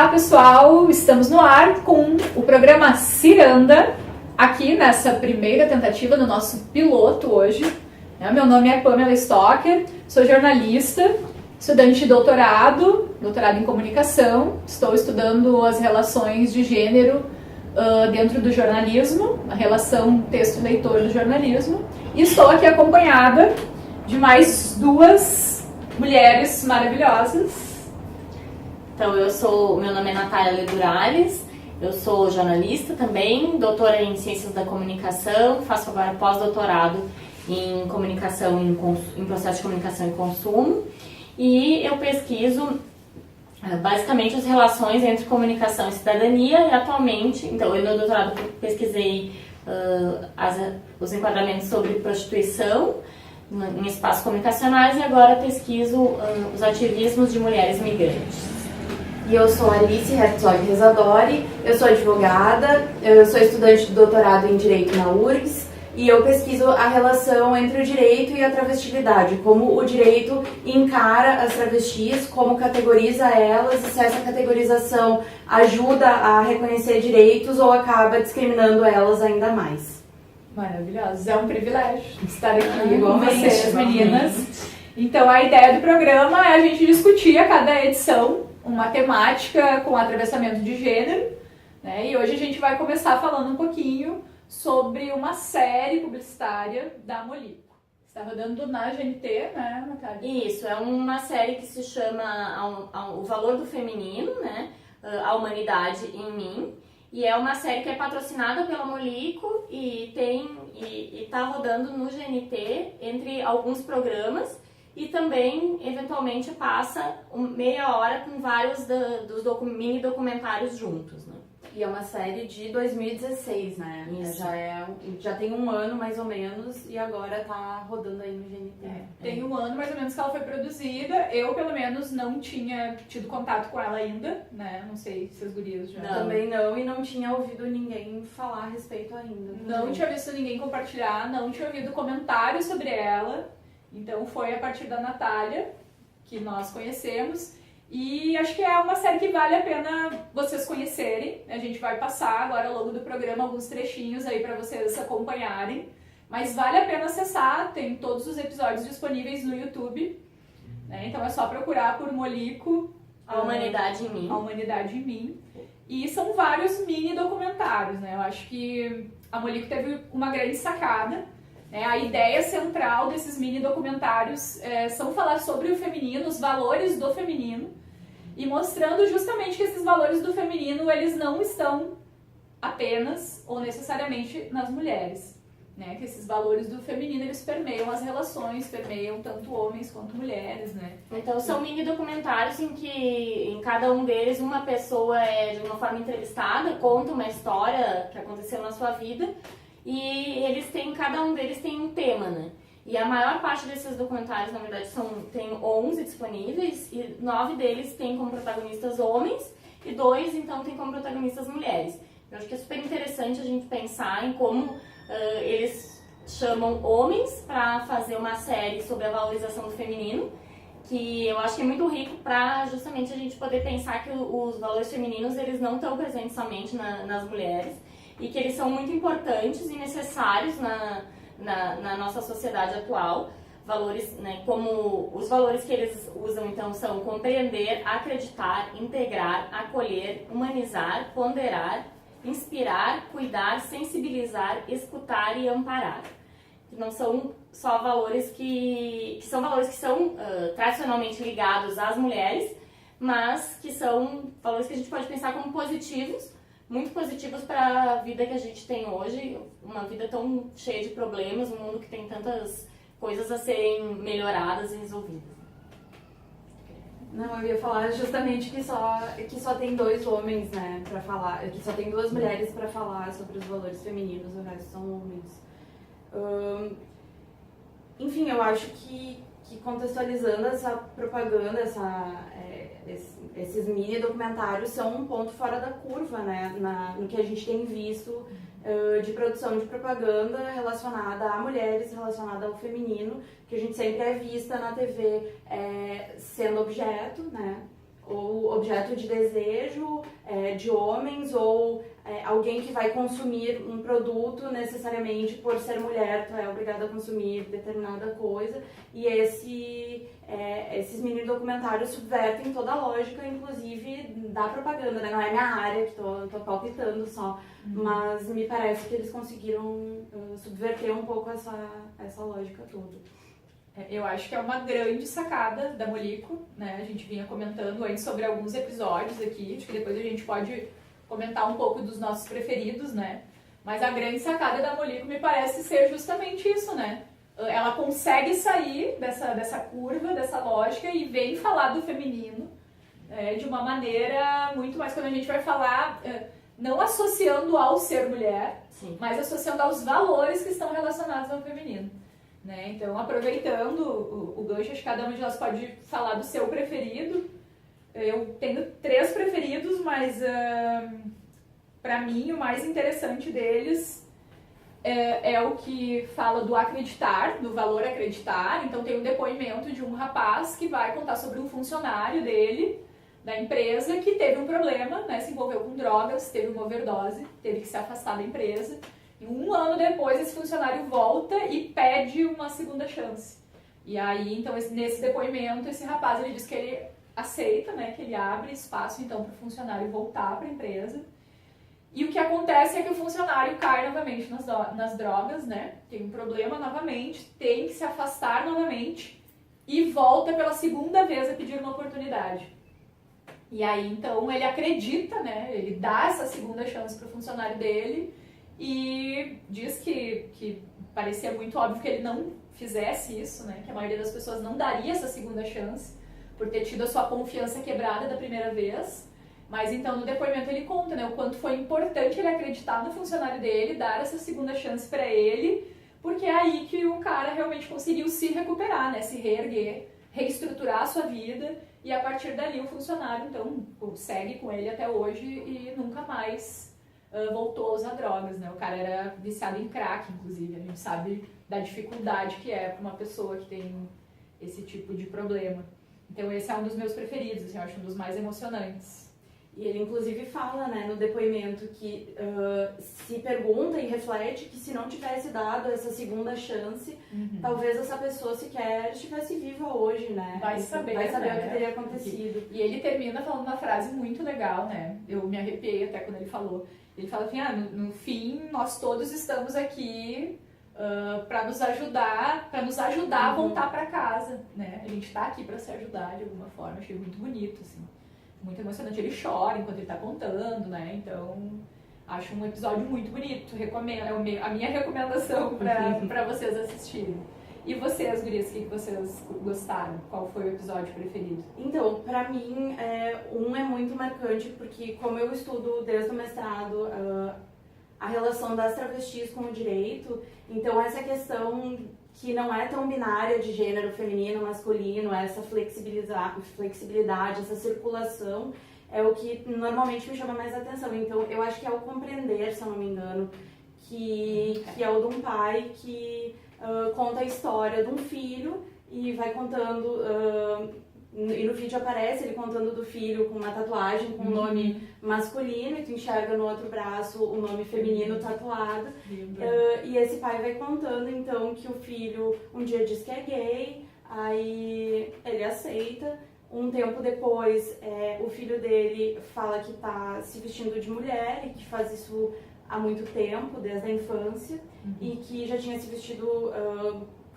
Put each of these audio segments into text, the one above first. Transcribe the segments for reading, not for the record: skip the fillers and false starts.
Olá pessoal, estamos no ar com o programa Ciranda, aqui nessa primeira tentativa do nosso piloto hoje. Meu nome é Pamela Stocker, sou jornalista, estudante de doutorado em comunicação, estou estudando as relações de gênero dentro do jornalismo, a relação texto-leitor do jornalismo, e estou aqui acompanhada de mais duas mulheres maravilhosas. Então, meu nome é Natália Ledurares, eu sou jornalista também, doutora em Ciências da Comunicação, faço agora pós-doutorado em comunicação, em processo de comunicação e consumo, e eu pesquiso basicamente as relações entre comunicação e cidadania, e atualmente, então, eu no meu doutorado pesquisei os enquadramentos sobre prostituição em espaços comunicacionais, e agora pesquiso os ativismos de mulheres migrantes. E eu sou Alice Herzog Rezadori, eu sou advogada, eu sou estudante de doutorado em Direito na URGS e eu pesquiso a relação entre o direito e a travestilidade, como o direito encara as travestis, como categoriza elas e se essa categorização ajuda a reconhecer direitos ou acaba discriminando elas ainda mais. Maravilhosa, é um privilégio estar aqui igual vocês, meninas. Então a ideia do programa é a gente discutir a cada edição uma temática com atravessamento de gênero, né? E hoje a gente vai começar falando um pouquinho sobre uma série publicitária da Molico. Está rodando na GNT, né, Natália? Isso, é uma série que se chama O Valor do Feminino, né? A Humanidade em Mim. E é uma série que é patrocinada pela Molico e está rodando no GNT entre alguns programas. E também, eventualmente, passa meia hora com vários dos mini documentários juntos, né? E é uma série de 2016, né? Isso. Já tem um ano, mais ou menos, e agora tá rodando aí no GNT. Tem um ano, mais ou menos, que ela foi produzida. Eu, pelo menos, não tinha tido contato com ela ainda, né? Não sei se as gurias já... Não. Também não, e não tinha ouvido ninguém falar a respeito ainda. Não tinha visto ninguém compartilhar, não tinha ouvido comentários sobre ela. Então foi a partir da Natália que nós conhecemos e acho que é uma série que vale a pena vocês conhecerem. A gente vai passar agora ao longo do programa alguns trechinhos aí para vocês acompanharem, mas vale a pena acessar, tem todos os episódios disponíveis no YouTube, né? Então é só procurar por Molico, A Humanidade em Mim. A Humanidade em Mim. E são vários mini documentários, né? Eu acho que a Molico teve uma grande sacada. A ideia central desses mini documentários são falar sobre o feminino, os valores do feminino, e mostrando justamente que esses valores do feminino eles não estão apenas ou necessariamente nas mulheres, né? Que esses valores do feminino eles permeiam as relações, permeiam tanto homens quanto mulheres, né? Então são mini documentários em que em cada um deles uma pessoa é de uma forma entrevistada, conta uma história que aconteceu na sua vida. E cada um deles tem um tema, né? E a maior parte desses documentários, na verdade, tem 11 disponíveis, e 9 deles têm como protagonistas homens, e 2, então, têm como protagonistas mulheres. Eu acho que é super interessante a gente pensar em como eles chamam homens para fazer uma série sobre a valorização do feminino, que eu acho que é muito rico para justamente a gente poder pensar que os valores femininos, eles não estão presentes somente nas mulheres, e que eles são muito importantes e necessários na nossa sociedade atual. Valores, né, como os valores que eles usam, então, são compreender, acreditar, integrar, acolher, humanizar, ponderar, inspirar, cuidar, sensibilizar, escutar e amparar. Não são só valores que são tradicionalmente ligados às mulheres, mas que são valores que a gente pode pensar como positivos, muito positivos para a vida que a gente tem hoje, uma vida tão cheia de problemas, um mundo que tem tantas coisas a serem melhoradas e resolvidas. Não, eu ia falar justamente que só tem 2 homens, né, para falar, que só tem 2 mulheres para falar sobre os valores femininos, o resto são homens. Enfim, eu acho que contextualizando essa propaganda, esses mini documentários são um ponto fora da curva, né, no que a gente tem visto de produção de propaganda relacionada a mulheres, relacionada ao feminino, que a gente sempre é vista na TV sendo objeto, né, ou objeto de desejo de homens, ou alguém que vai consumir um produto necessariamente por ser mulher, tu é obrigada a consumir determinada coisa, e esses mini documentários subvertem toda a lógica, inclusive da propaganda, né? Não é minha área, que tô palpitando só, mas me parece que eles conseguiram subverter um pouco essa lógica toda. Eu acho que é uma grande sacada da Molico, né? A gente vinha comentando antes sobre alguns episódios aqui, acho que depois a gente pode comentar um pouco dos nossos preferidos, né? Mas a grande sacada da Molico me parece ser justamente isso, né? Ela consegue sair dessa curva, dessa lógica e vem falar do feminino de uma maneira muito mais, quando a gente vai falar, não associando ao ser mulher, Sim. mas associando aos valores que estão relacionados ao feminino. Né? Então, aproveitando o gancho, acho que cada uma de nós pode falar do seu preferido. Eu tenho 3 preferidos, mas para mim o mais interessante deles é o que fala do acreditar, do valor acreditar. Então tem um depoimento de um rapaz que vai contar sobre um funcionário dele, da empresa, que teve um problema, né? Se envolveu com drogas, teve uma overdose, teve que se afastar da empresa. E 1 ano depois, esse funcionário volta e pede uma segunda chance. E aí, então, nesse depoimento, esse rapaz, ele diz que ele aceita, né, que ele abre espaço, então, para o funcionário voltar para a empresa. E o que acontece é que o funcionário cai novamente nas drogas, né, tem um problema novamente, tem que se afastar novamente e volta pela segunda vez a pedir uma oportunidade. E aí, então, ele acredita, né, ele dá essa segunda chance para o funcionário dele, e diz que parecia muito óbvio que ele não fizesse isso, né? Que a maioria das pessoas não daria essa segunda chance por ter tido a sua confiança quebrada da primeira vez. Mas então no depoimento ele conta, né, o quanto foi importante ele acreditar no funcionário dele, dar essa segunda chance para ele, porque é aí que o cara realmente conseguiu se recuperar, né? Se reerguer, reestruturar a sua vida, e a partir dali o funcionário então segue com ele até hoje e nunca mais voltou a usar drogas, né? O cara era viciado em crack, inclusive. A gente sabe da dificuldade que é para uma pessoa que tem esse tipo de problema. Então esse é um dos meus preferidos, assim, eu acho um dos mais emocionantes. E ele inclusive fala, né, no depoimento que se pergunta e reflete que se não tivesse dado essa segunda chance, talvez essa pessoa sequer estivesse viva hoje, né? Vai saber né? o que teria acontecido. E ele termina falando uma frase muito legal, né? Eu me arrepiei até quando ele falou. Ele fala assim, no fim, nós todos estamos aqui para nos ajudar a voltar para casa, né? A gente tá aqui para se ajudar de alguma forma. Achei muito bonito, assim. Muito emocionante. Ele chora enquanto ele tá contando, né? Então, acho um episódio muito bonito. Recomendo, é a minha recomendação para vocês assistirem. E vocês, gurias, o que vocês gostaram? Qual foi o episódio preferido? Então, pra mim, um é muito marcante, porque como eu estudo desde o mestrado a relação das travestis com o direito, então essa questão que não é tão binária de gênero feminino, masculino, essa flexibilidade, essa circulação, é o que normalmente me chama mais atenção. Então, eu acho que é o compreender, se eu não me engano, que é o de um pai que conta a história de um filho e vai contando, e no vídeo aparece ele contando do filho com uma tatuagem com um nome masculino, e tu enxerga no outro braço o nome feminino tatuado, e esse pai vai contando então que o filho um dia diz que é gay, aí ele aceita. Um tempo depois, o filho dele fala que está se vestindo de mulher e que faz isso há muito tempo, desde a infância, e que já tinha se vestido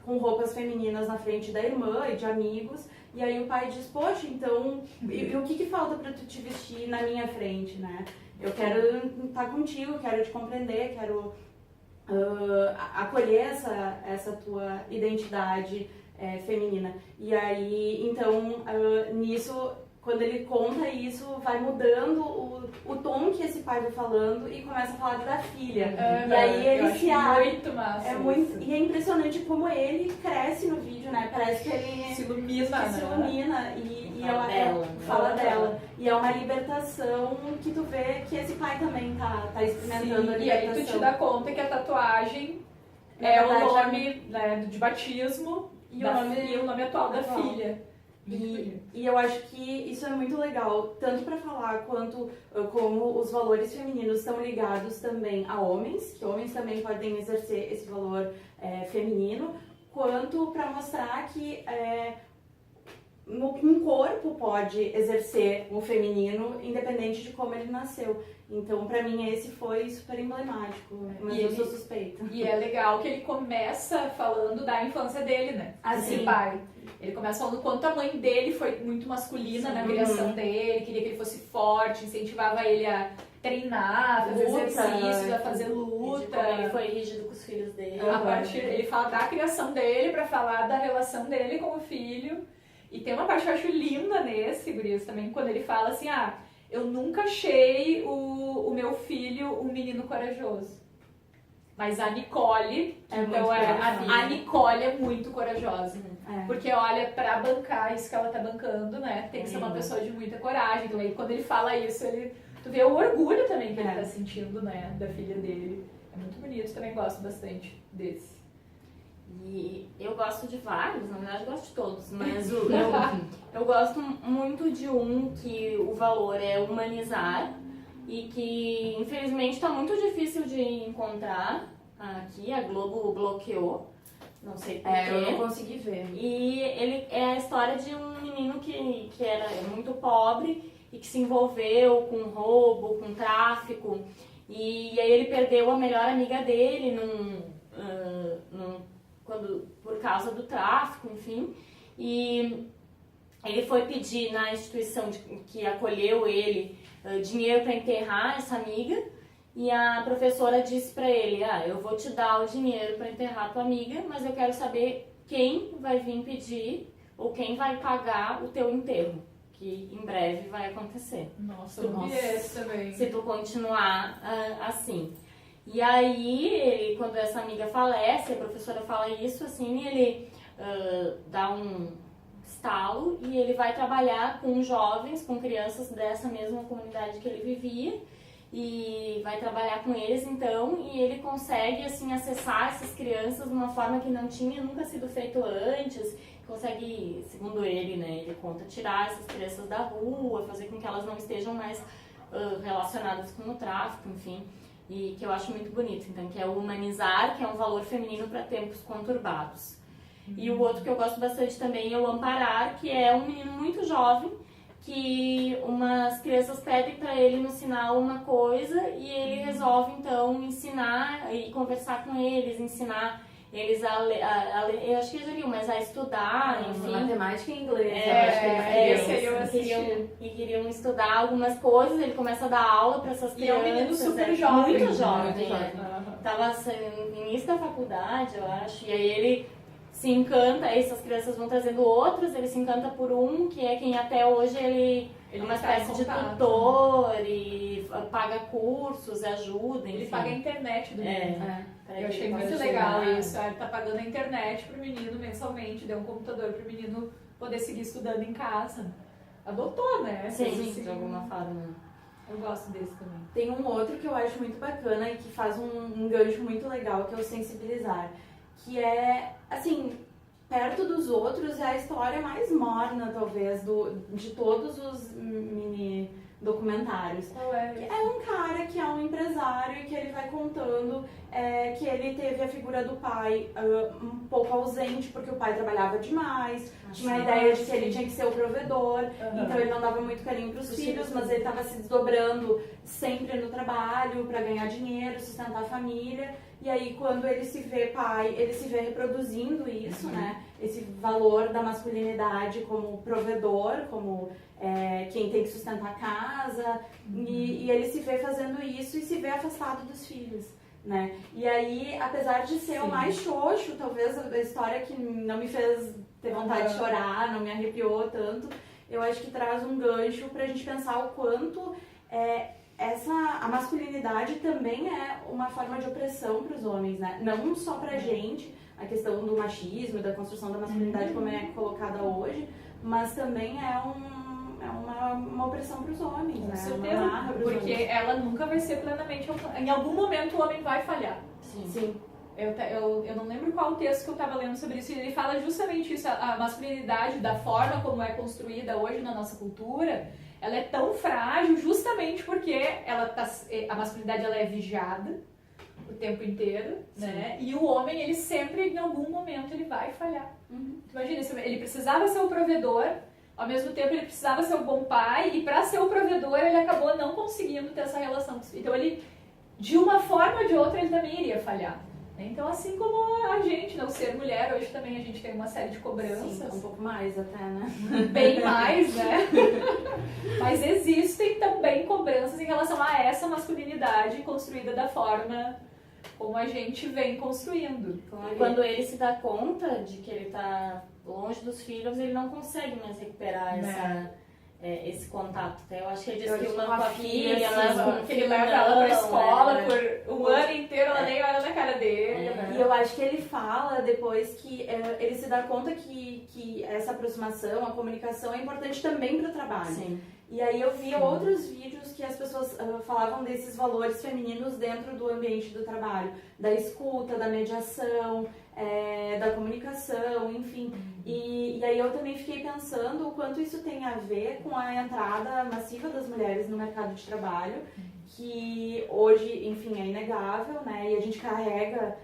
com roupas femininas na frente da irmã e de amigos. E aí o pai diz, poxa, então, e o que falta para tu te vestir na minha frente, né? Eu quero estar contigo, quero te compreender, quero acolher essa tua identidade feminina. E aí, então, nisso, quando ele conta isso, vai mudando o tom que esse pai vai falando e começa a falar da filha. E aí ele se abre. Muito massa. E é impressionante como ele cresce no vídeo, né? Parece que ele se ilumina, e fala dela. E é uma libertação que tu vê que esse pai também tá experimentando. Sim, a libertação. E aí tu te dá conta que a tatuagem é o nome, né, de batismo e o nome atual da filha. E eu acho que isso é muito legal, tanto para falar quanto como os valores femininos estão ligados também a homens, que homens também podem exercer esse valor feminino, quanto para mostrar que um corpo pode exercer o feminino independente de como ele nasceu. Então, pra mim, esse foi super emblemático, mas eu sou suspeita. E é legal que ele começa falando da infância dele, né? Assim, pai. Ele começa falando quanto a mãe dele foi muito masculina na criação dele, queria que ele fosse forte, incentivava ele a treinar, a fazer exercícios, a fazer luta. Como ele foi rígido com os filhos dele. Ele fala da criação dele pra falar da relação dele com o filho. E tem uma parte que eu acho linda nesse, gurias, também, quando ele fala assim, eu nunca achei o meu filho um menino corajoso. Mas a Nicole, a Nicole é muito corajosa. Porque olha, pra bancar isso que ela tá bancando, né, tem que ser uma pessoa de muita coragem. Então aí quando ele fala isso, tu vê o orgulho também que ele tá sentindo, né, da filha dele. É muito bonito, também gosto bastante desse. E eu gosto de vários, na verdade eu gosto de todos, mas eu gosto muito de um que o valor é humanizar e que infelizmente está muito difícil de encontrar aqui, a Globo bloqueou, não sei porquê. Eu não consegui ver. E ele é a história de um menino que era muito pobre e que se envolveu com roubo, com tráfico, e aí ele perdeu a melhor amiga dele por causa do tráfico, enfim, e ele foi pedir na instituição que acolheu ele dinheiro para enterrar essa amiga, e a professora disse para ele, eu vou te dar o dinheiro para enterrar tua amiga, mas eu quero saber quem vai vir pedir ou quem vai pagar o teu enterro, que em breve vai acontecer. Nossa, eu vi esse também. Se tu continuar assim. E aí, quando essa amiga falece, a professora fala isso, assim, ele dá um estalo e ele vai trabalhar com jovens, com crianças dessa mesma comunidade que ele vivia, e vai trabalhar com eles, então, e ele consegue, assim, acessar essas crianças de uma forma que não tinha nunca sido feito antes, consegue, segundo ele, né, ele conta, tirar essas crianças da rua, fazer com que elas não estejam mais relacionadas com o tráfico, enfim. E que eu acho muito bonito, então, que é o humanizar, que é um valor feminino para tempos conturbados. E o outro que eu gosto bastante também é o amparar, que é um menino muito jovem, que umas crianças pedem para ele ensinar uma coisa e ele resolve, então, ensinar e conversar com eles, ensinar eles a ler, eu acho que eu já li, mas a estudar, enfim. Matemática e inglês, eu acho que eles queriam estudar algumas coisas, ele começa a dar aula para essas crianças. E é um menino super jovem. Muito jovem. Tava no início da faculdade, eu acho, e aí ele se encanta, essas crianças vão trazendo outros, ele se encanta por um, que é quem até hoje ele é uma espécie de tutor e paga cursos, ajuda, enfim. Ele paga a internet do menino. Eu achei muito pode legal estudar. isso. Ele tá pagando a internet pro menino mensalmente, deu um computador pro menino poder seguir estudando em casa. Adotou, né? Sim, de alguma forma. Eu gosto desse também. Tem um outro que eu acho muito bacana e que faz um gancho muito legal, que é o sensibilizar. Que é, assim, perto dos outros, é a história mais morna, talvez, de todos os mini documentários. Qual é? É um cara que é um empresário e que ele vai contando que ele teve a figura do pai um pouco ausente, porque o pai trabalhava demais, tinha a ideia de que ele tinha que ser o provedor, então ele não dava muito carinho para os filhos, mas ele estava se desdobrando sempre no trabalho para ganhar dinheiro, sustentar a família. E aí, quando ele se vê pai, ele se vê reproduzindo isso, né? Esse valor da masculinidade como provedor, como quem tem que sustentar a casa. E ele se vê fazendo isso e se vê afastado dos filhos, né? E aí, apesar de ser o mais xoxo, talvez a história que não me fez ter vontade de chorar, não me arrepiou tanto, eu acho que traz um gancho pra gente pensar o quanto a masculinidade também é uma forma de opressão para os homens, né? Não só pra gente, a questão do machismo e da construção da masculinidade como é colocada hoje, mas também é uma opressão para os homens, né? Com certeza, porque ela nunca vai ser plenamente... Em algum momento o homem vai falhar. Sim. eu não lembro qual o texto que eu estava lendo sobre isso, e ele fala justamente isso, a masculinidade, da forma como é construída hoje na nossa cultura, ela é tão frágil justamente porque a masculinidade ela é vigiada o tempo inteiro, né? E o homem, ele sempre, em algum momento, ele vai falhar. Imagina, ele precisava ser o provedor, ao mesmo tempo ele precisava ser o bom pai, e para ser o provedor ele acabou não conseguindo ter essa relação. Então ele, de uma forma ou de outra, ele também iria falhar. Então, assim como a gente, né, o ser mulher, hoje também a gente tem uma série de cobranças. Sim, um pouco mais até, né? Bem mais, né? Mas existem também cobranças em relação a essa masculinidade construída da forma como a gente vem construindo. E quando ele se dá conta de que ele está longe dos filhos, ele não consegue mais recuperar esse contato. Eu acho que ele diz que uma com a filha, mas que ele leva ela pra escola por um ano inteiro, ela nem olha na cara dele. E eu acho que ele fala depois que ele se dá conta que essa aproximação, a comunicação é importante também para o trabalho. Sim. E aí eu vi outros vídeos que as pessoas falavam desses valores femininos dentro do ambiente do trabalho, da escuta, da mediação, da comunicação, enfim. E aí eu também fiquei pensando o quanto isso tem a ver com a entrada massiva das mulheres no mercado de trabalho, que hoje, enfim, é inegável, né? E a gente carrega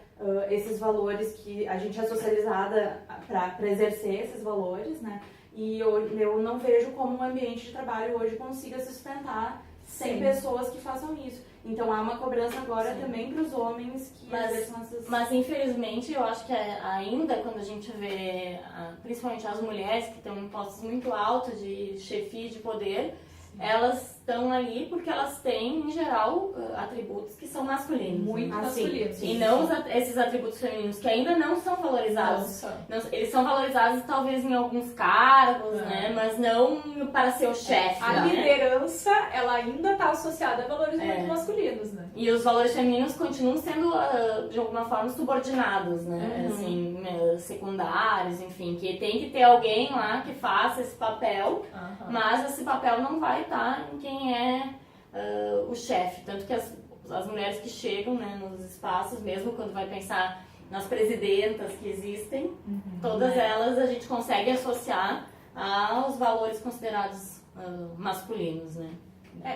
esses valores que a gente é socializada para exercer esses valores, né? E eu não vejo como um ambiente de trabalho hoje consiga se sustentar sem pessoas que façam isso. Então há uma cobrança agora também para os homens que exerçam essas... Mas infelizmente eu acho que ainda quando a gente vê, principalmente as mulheres que estão em postos muito altos de chefia de poder, elas estão ali porque elas têm, em geral, atributos que são masculinos. Muito masculinos. E não esses atributos femininos que ainda não são valorizados. Eles são valorizados talvez em alguns cargos, né? Mas não para ser o chefe. A liderança, ela ainda está associada a valores muito masculinos, né? E os valores femininos continuam sendo, de alguma forma, subordinados, né? Assim, secundários, enfim. Que tem que ter alguém lá que faça esse papel, mas esse papel não vai estar em quem é o chefe. Tanto que as mulheres que chegam, né, nos espaços, mesmo quando vai pensar nas presidentas que existem, todas elas a gente consegue associar aos valores considerados masculinos, né?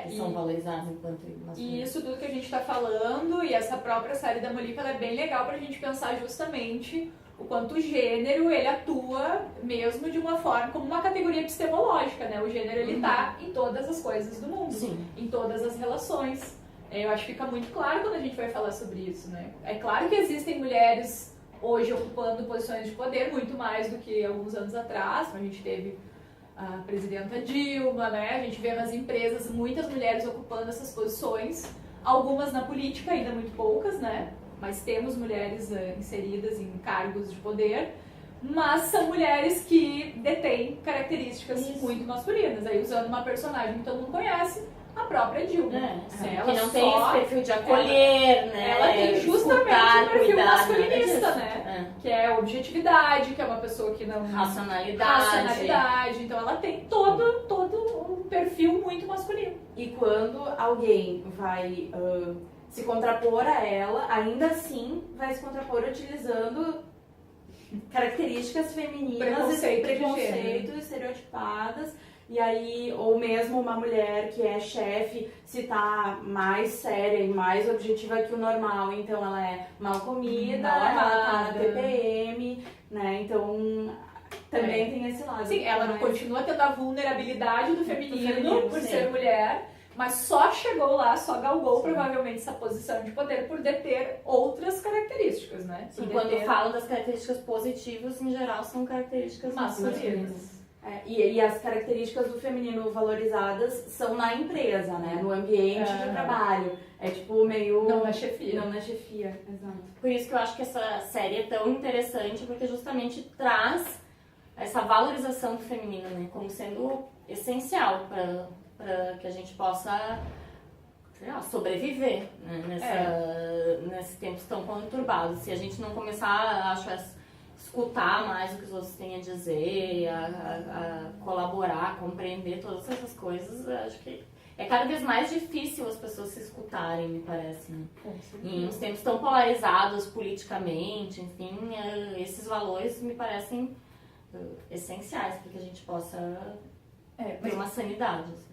Que são valorizados enquanto masculinos. E isso tudo que a gente está falando, e essa própria série da Molipa, ela é bem legal pra gente pensar justamente o quanto o gênero, ele atua mesmo de uma forma, como uma categoria epistemológica, né? O gênero, ele tá em todas as coisas do mundo, em todas as relações. Eu acho que fica muito claro quando a gente vai falar sobre isso, né? É claro que existem mulheres hoje ocupando posições de poder, muito mais do que alguns anos atrás. A gente teve a presidenta Dilma, né? A gente vê nas empresas muitas mulheres ocupando essas posições, algumas na política, ainda muito poucas, né? Mas temos mulheres inseridas em cargos de poder, mas são mulheres que detêm características muito masculinas. Aí, usando uma personagem que todo mundo conhece, a própria Dilma. Ela que não tem esse perfil de acolher, né? Ela tem justamente o perfil masculinista, né? Que é objetividade, que é uma pessoa que não... Racionalidade. Então ela tem todo um perfil muito masculino. E quando alguém vai... se contrapor a ela, ainda assim vai se contrapor utilizando características femininas, preconceitos estereotipadas, e aí, ou mesmo uma mulher que é chefe, se tá mais séria e mais objetiva que o normal, então ela é mal comida, ela tá na TPM, né, então... Também tem esse lado. Sim, ela continua tendo a vulnerabilidade do feminino por ser mulher, mas só chegou lá, só galgou provavelmente essa posição de poder por deter outras características, né? E quando falo das características positivas, em geral, são características masculinas. E as características do feminino valorizadas são na empresa, né? No ambiente de trabalho. É tipo meio... Não na chefia. Não na chefia, exato. Por isso que eu acho que essa série é tão interessante, porque justamente traz essa valorização do feminino, né? Como sendo essencial para que a gente possa sobreviver, né? Nesses tempos tão conturbados. Se a gente não começar, acho, a escutar mais o que os outros têm a dizer, a colaborar, a compreender todas essas coisas, acho que é cada vez mais difícil as pessoas se escutarem, me parece, né? Com certeza. Em uns tempos tão polarizados politicamente, enfim, esses valores me parecem essenciais para que a gente possa ter uma sanidade. Assim.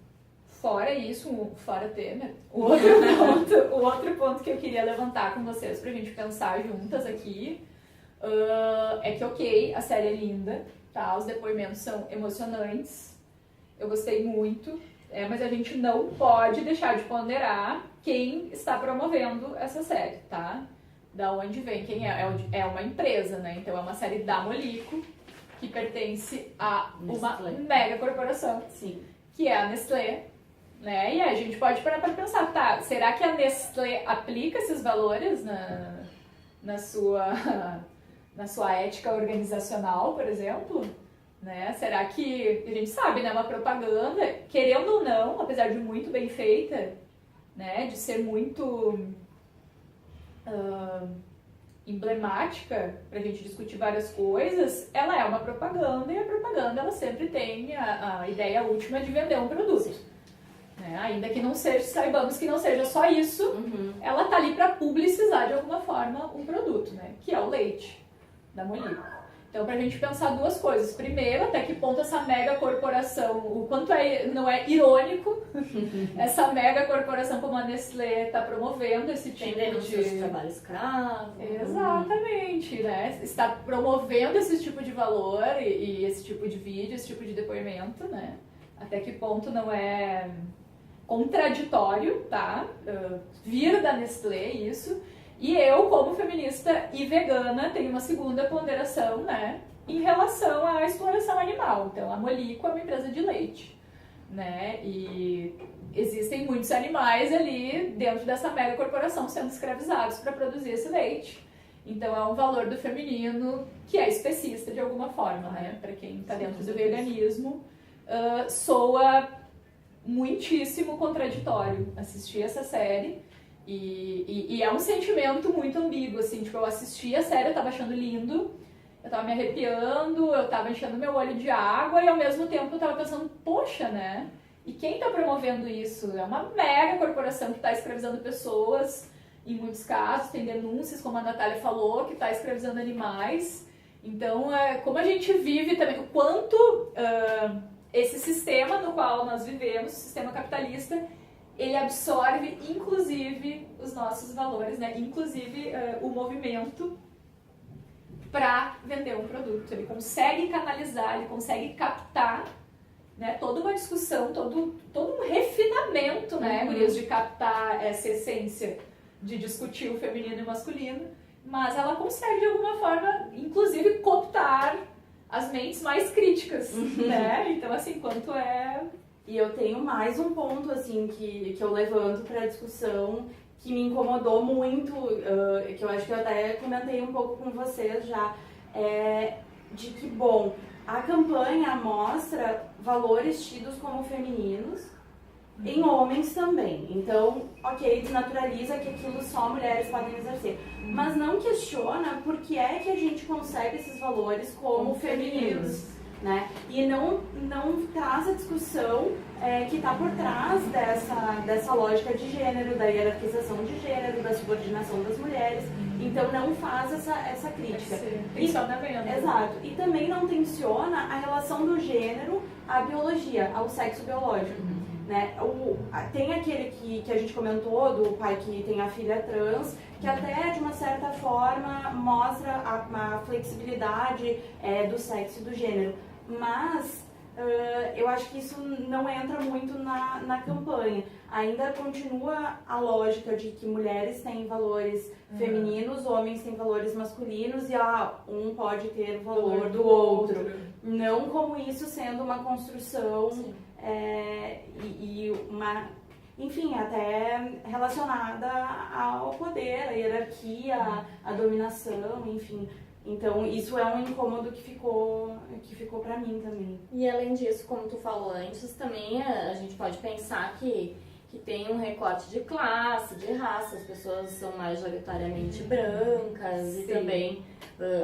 Fora isso, fora Temer, o outro ponto que eu queria levantar com vocês pra gente pensar juntas aqui é que, ok, a série é linda, tá? Os depoimentos são emocionantes, eu gostei muito, mas a gente não pode deixar de ponderar quem está promovendo essa série, tá? Da onde vem, quem é? É uma empresa, né? Então é uma série da Molico, que pertence a uma mega corporação, Sim. que é a Nestlé, né? E a gente pode parar para pensar, tá, será que a Nestlé aplica esses valores na sua ética organizacional, por exemplo? Né? Será que, a gente sabe, né, uma propaganda, querendo ou não, apesar de muito bem feita, né, de ser muito emblemática pra gente discutir várias coisas, ela é uma propaganda e a propaganda ela sempre tem a ideia última de vender um produto. Né? Ainda que não seja, saibamos que não seja só isso, ela tá ali para publicizar de alguma forma um produto, né? Que é o leite da Molico. Então, pra gente pensar duas coisas. Primeiro, até que ponto essa mega corporação, o quanto não é irônico essa mega corporação como a Nestlé tá promovendo esse tipo de trabalho escravo. Exatamente, né? Está promovendo esse tipo de valor e esse tipo de vídeo, esse tipo de depoimento, né? Até que ponto não é contraditório, tá? Vir da Nestlé isso. E eu, como feminista e vegana, tenho uma segunda ponderação, né? Em relação à exploração animal. Então, a Molico é uma empresa de leite, né? E existem muitos animais ali dentro dessa mega corporação sendo escravizados para produzir esse leite. Então, é um valor do feminino que é especista de alguma forma, né? Para quem está dentro do veganismo, soa muitíssimo contraditório assistir essa série. E é um sentimento muito ambíguo, assim, tipo, eu assisti a série, eu tava achando lindo, eu tava me arrepiando, eu tava enchendo meu olho de água e ao mesmo tempo eu tava pensando, poxa, né? E quem tá promovendo isso? É uma mega corporação que tá escravizando pessoas, em muitos casos, tem denúncias, como a Natália falou, que tá escravizando animais. Então, como a gente vive também, o quanto esse sistema no qual nós vivemos, o sistema capitalista, ele absorve, inclusive, os nossos valores, né? Inclusive o movimento para vender um produto. Ele consegue canalizar, ele consegue captar, né, toda uma discussão, todo um refinamento, né, Gurias, de captar essa essência de discutir o feminino e o masculino, mas ela consegue, de alguma forma, inclusive, cooptar as mentes mais críticas, né? Então, assim, quanto é... E eu tenho mais um ponto, assim, que eu levanto para a discussão, que me incomodou muito, que eu acho que eu até comentei um pouco com vocês já, de que, bom, a campanha mostra valores tidos como femininos em homens também. Então, ok, desnaturaliza que aquilo só mulheres podem exercer. Mas não questiona por que é que a gente concebe esses valores como femininos. Né? E não traz a discussão que está por trás dessa lógica de gênero, da hierarquização de gênero, da subordinação das mulheres. Então não faz essa crítica. Exato. E também não tensiona a relação do gênero à biologia, ao sexo biológico. Né? Tem aquele que a gente comentou, do pai que tem a filha trans, que até de uma certa forma mostra a flexibilidade do sexo e do gênero. Mas eu acho que isso não entra muito na campanha. Ainda continua a lógica de que mulheres têm valores femininos, homens têm valores masculinos e um pode ter o valor do outro. Não como isso sendo uma construção e uma... Enfim, até relacionada ao poder, à hierarquia, à dominação, enfim. Então, isso é um incômodo que ficou pra mim também. E além disso, como tu falou antes, também a gente pode pensar que tem um recorte de classe, de raça, as pessoas são majoritariamente brancas e também,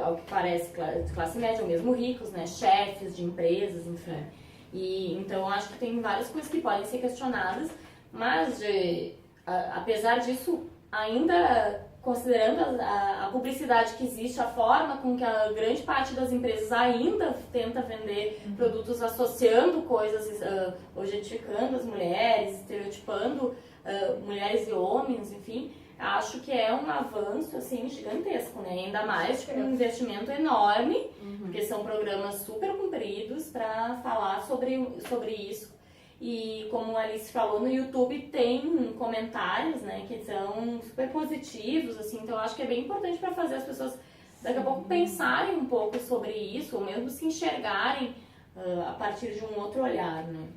ao que parece, de classe média, ou mesmo ricos, né, chefes de empresas, enfim. E, então, acho que tem várias coisas que podem ser questionadas, Mas, apesar disso, ainda considerando a publicidade que existe, a forma com que a grande parte das empresas ainda tenta vender produtos associando coisas, objetificando as mulheres, estereotipando mulheres e homens, enfim, acho que é um avanço assim gigantesco, né? Ainda mais com um investimento enorme, porque são programas super compridos para falar sobre isso. E como a Alice falou, no YouTube tem comentários, né, que são super positivos, assim, então eu acho que é bem importante para fazer as pessoas daqui a pouco pensarem um pouco sobre isso, ou mesmo se enxergarem a partir de um outro olhar, né?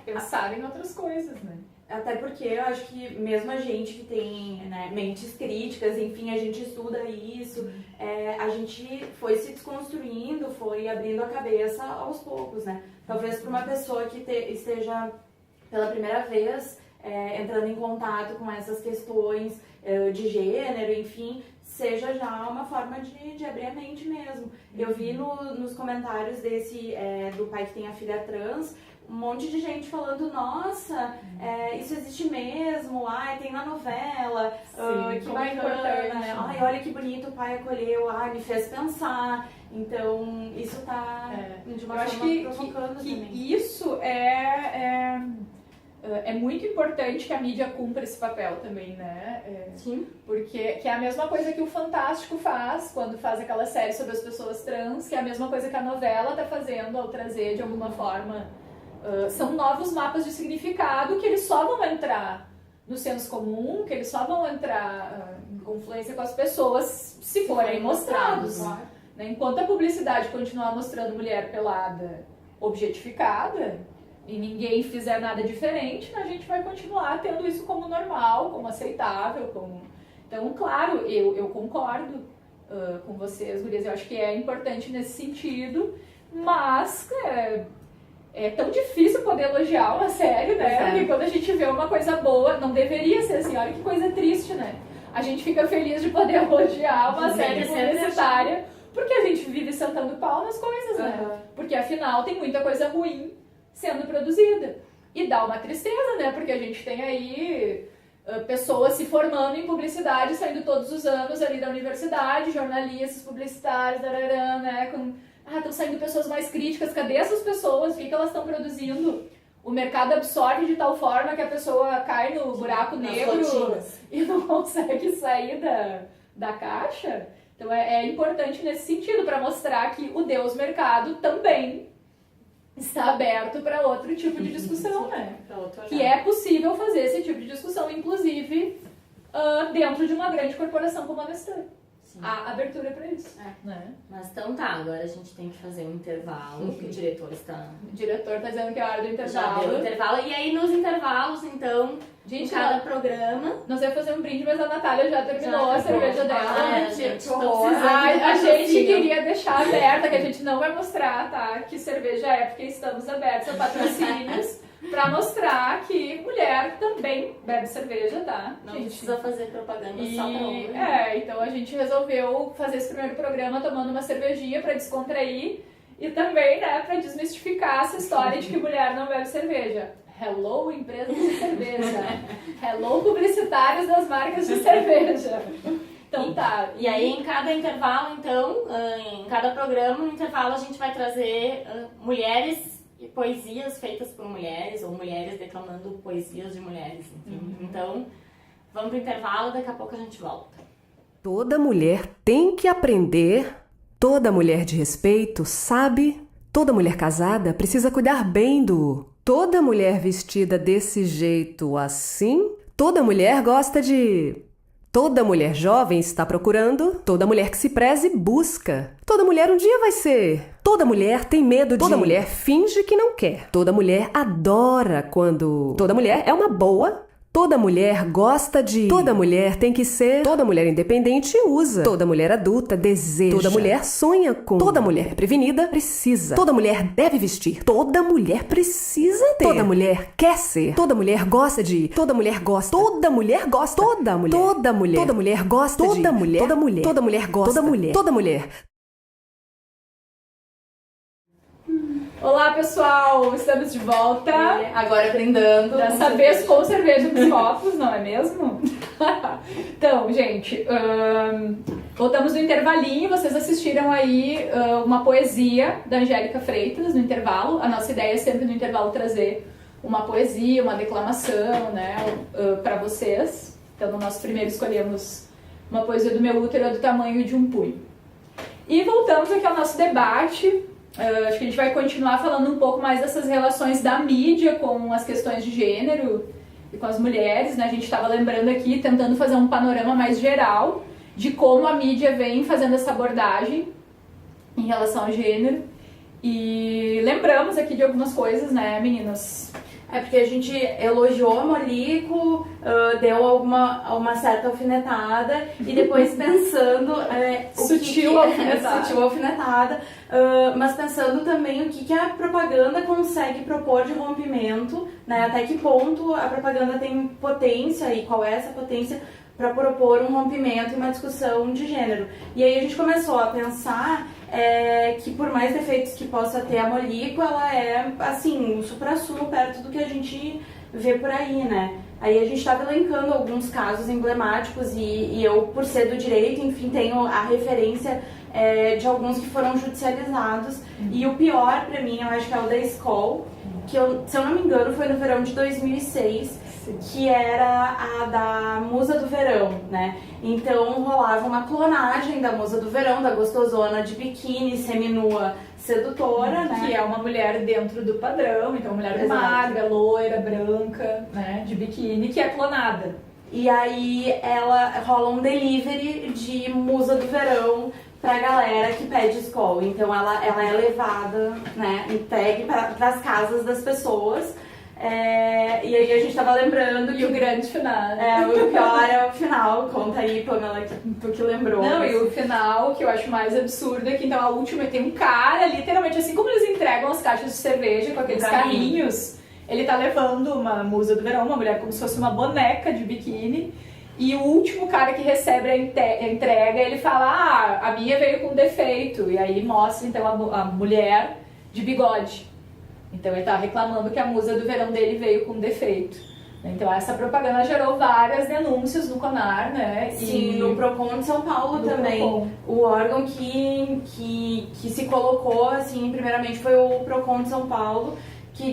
Pensar em outras coisas, né? Até porque eu acho que mesmo a gente que tem, né, mentes críticas, enfim, a gente estuda isso, a gente foi se desconstruindo, foi abrindo a cabeça aos poucos, né? Talvez para uma pessoa que esteja pela primeira vez entrando em contato com essas questões de gênero, enfim, seja já uma forma de abrir a mente mesmo. Eu vi nos comentários do pai que tem a filha trans, um monte de gente falando, nossa, isso existe mesmo, ai, tem na novela, que bacana, né? Ai, olha que bonito o pai acolheu, ai, me fez pensar. Então, isso tá de uma forma provocando também. Isso é muito importante que a mídia cumpra esse papel também, né? Sim. Porque que é a mesma coisa que o Fantástico faz quando faz aquela série sobre as pessoas trans, que é a mesma coisa que a novela tá fazendo ao trazer de alguma forma. São novos mapas de significado que eles só vão entrar no senso comum, que eles só vão entrar em confluência com as pessoas se forem mostrados. Né? Enquanto a publicidade continuar mostrando mulher pelada objetificada e ninguém fizer nada diferente, a gente vai continuar tendo isso como normal, como aceitável. Então, claro, eu concordo com vocês, gurias, eu acho que é importante nesse sentido, mas é tão difícil poder elogiar uma série, né? Porque quando a gente vê uma coisa boa, não deveria ser assim, olha que coisa triste, né? A gente fica feliz de poder elogiar uma série publicitária, porque a gente vive sentando pau nas coisas, né? Porque afinal tem muita coisa ruim sendo produzida. E dá uma tristeza, né? Porque a gente tem aí pessoas se formando em publicidade, saindo todos os anos ali da universidade, jornalistas, publicitários, né? Estão saindo pessoas mais críticas, cadê essas pessoas? O que elas estão produzindo? O mercado absorve de tal forma que a pessoa cai no buraco negro e não consegue sair da caixa. Então é importante nesse sentido, para mostrar que o Deus mercado também está aberto para outro tipo de discussão, né? Que é possível fazer esse tipo de discussão, inclusive dentro de uma grande corporação como a Nestlé. Há abertura para isso. Né? Mas então tá, agora a gente tem que fazer um intervalo, que o diretor está... O diretor está dizendo que é a hora do intervalo. Já deu o intervalo, e aí nos intervalos, então, em cada programa... Nós ia fazer um brinde, mas a Natália já terminou a cerveja dela. Gente, a gente queria deixar aberta, que a gente não vai mostrar, tá? Que cerveja é, porque estamos abertos a patrocínios. Pra mostrar que mulher também bebe cerveja, tá? Não precisa fazer propaganda só pra homem. Então a gente resolveu fazer esse primeiro programa tomando uma cervejinha pra descontrair e também, né, pra desmistificar essa história de que mulher não bebe cerveja. Hello, empresas de cerveja. Hello, publicitários das marcas de cerveja. Então tá. E aí em cada intervalo, então, em cada programa, no intervalo a gente vai trazer mulheres e poesias feitas por mulheres, ou mulheres declamando poesias de mulheres, enfim. Então, vamos pro intervalo, daqui a pouco a gente volta. Toda mulher tem que aprender, toda mulher de respeito sabe, toda mulher casada precisa cuidar bem do... Toda mulher vestida desse jeito assim, toda mulher gosta de... Toda mulher jovem está procurando, toda mulher que se preze busca. Toda mulher um dia vai ser. Toda mulher tem medo de... Toda mulher finge que não quer. Toda mulher adora quando... Toda mulher é uma boa. Toda mulher gosta de... Toda mulher tem que ser... Toda mulher independente usa. Toda mulher adulta deseja. Toda mulher sonha com... Toda mulher prevenida precisa. Toda mulher deve vestir. Toda mulher precisa ter. Toda mulher quer ser. Toda mulher gosta de... Toda mulher gosta. Toda mulher gosta. Toda mulher. Toda mulher. Toda mulher gosta de... Toda mulher. Toda mulher. Toda mulher gosta. Toda mulher. Toda mulher. Olá, pessoal! Estamos de volta. Agora brindando. Dessa vez com cerveja nos copos, não é mesmo? Então, gente, voltamos no intervalinho. Vocês assistiram aí uma poesia da Angélica Freitas no intervalo. A nossa ideia é sempre no intervalo trazer uma poesia, uma declamação, né, para vocês. Então, no nosso primeiro escolhemos uma poesia do Meu Útero do tamanho de um punho. E voltamos aqui ao nosso debate. Acho que a gente vai continuar falando um pouco mais dessas relações da mídia com as questões de gênero e com as mulheres, né? A gente estava lembrando aqui, tentando fazer um panorama mais geral de como a mídia vem fazendo essa abordagem em relação ao gênero. E lembramos aqui de algumas coisas, né, meninas? É porque a gente elogiou a Molico, deu uma certa alfinetada e depois pensando... Sutil alfinetada, mas pensando também o que a propaganda consegue propor de rompimento, né? Até que ponto a propaganda tem potência e qual é essa potência para propor um rompimento e uma discussão de gênero. E aí a gente começou a pensar que por mais defeitos que possa ter a Molico, ela é, assim, o supra-sumo perto do que a gente vê por aí, né? Aí a gente estava elencando alguns casos emblemáticos e eu, por ser do direito, enfim, tenho a referência de alguns que foram judicializados. E o pior, para mim, eu acho que é o da Skol, que, se eu não me engano, foi no verão de 2006, que era a da Musa do Verão, né? Então rolava uma clonagem da Musa do Verão, da gostosona de biquíni, seminua, sedutora, né? Que é uma mulher dentro do padrão, então uma mulher Exato. magra, loira, branca, né, de biquíni, que é clonada. E aí ela rola um delivery de Musa do Verão pra galera que pede Skol. Então ela é levada, né, entregue para as casas das pessoas. E aí a gente tava lembrando que E o grande final. o pior é o final. Conta aí, Pamela, tu que lembrou. Não, e o final, que eu acho mais absurdo, é que então a última tem um cara, literalmente, assim como eles entregam as caixas de cerveja com aqueles carrinhos, ele tá levando uma Musa do Verão, uma mulher como se fosse uma boneca de biquíni, e o último cara que recebe a entrega, ele fala, a minha veio com defeito, e aí mostra então a mulher de bigode. Então ele tá reclamando que a Musa do Verão dele veio com defeito. Então essa propaganda gerou várias denúncias no CONAR, né? Sim, no PROCON de São Paulo também. PROCON. O órgão que se colocou, assim, primeiramente foi o PROCON de São Paulo, que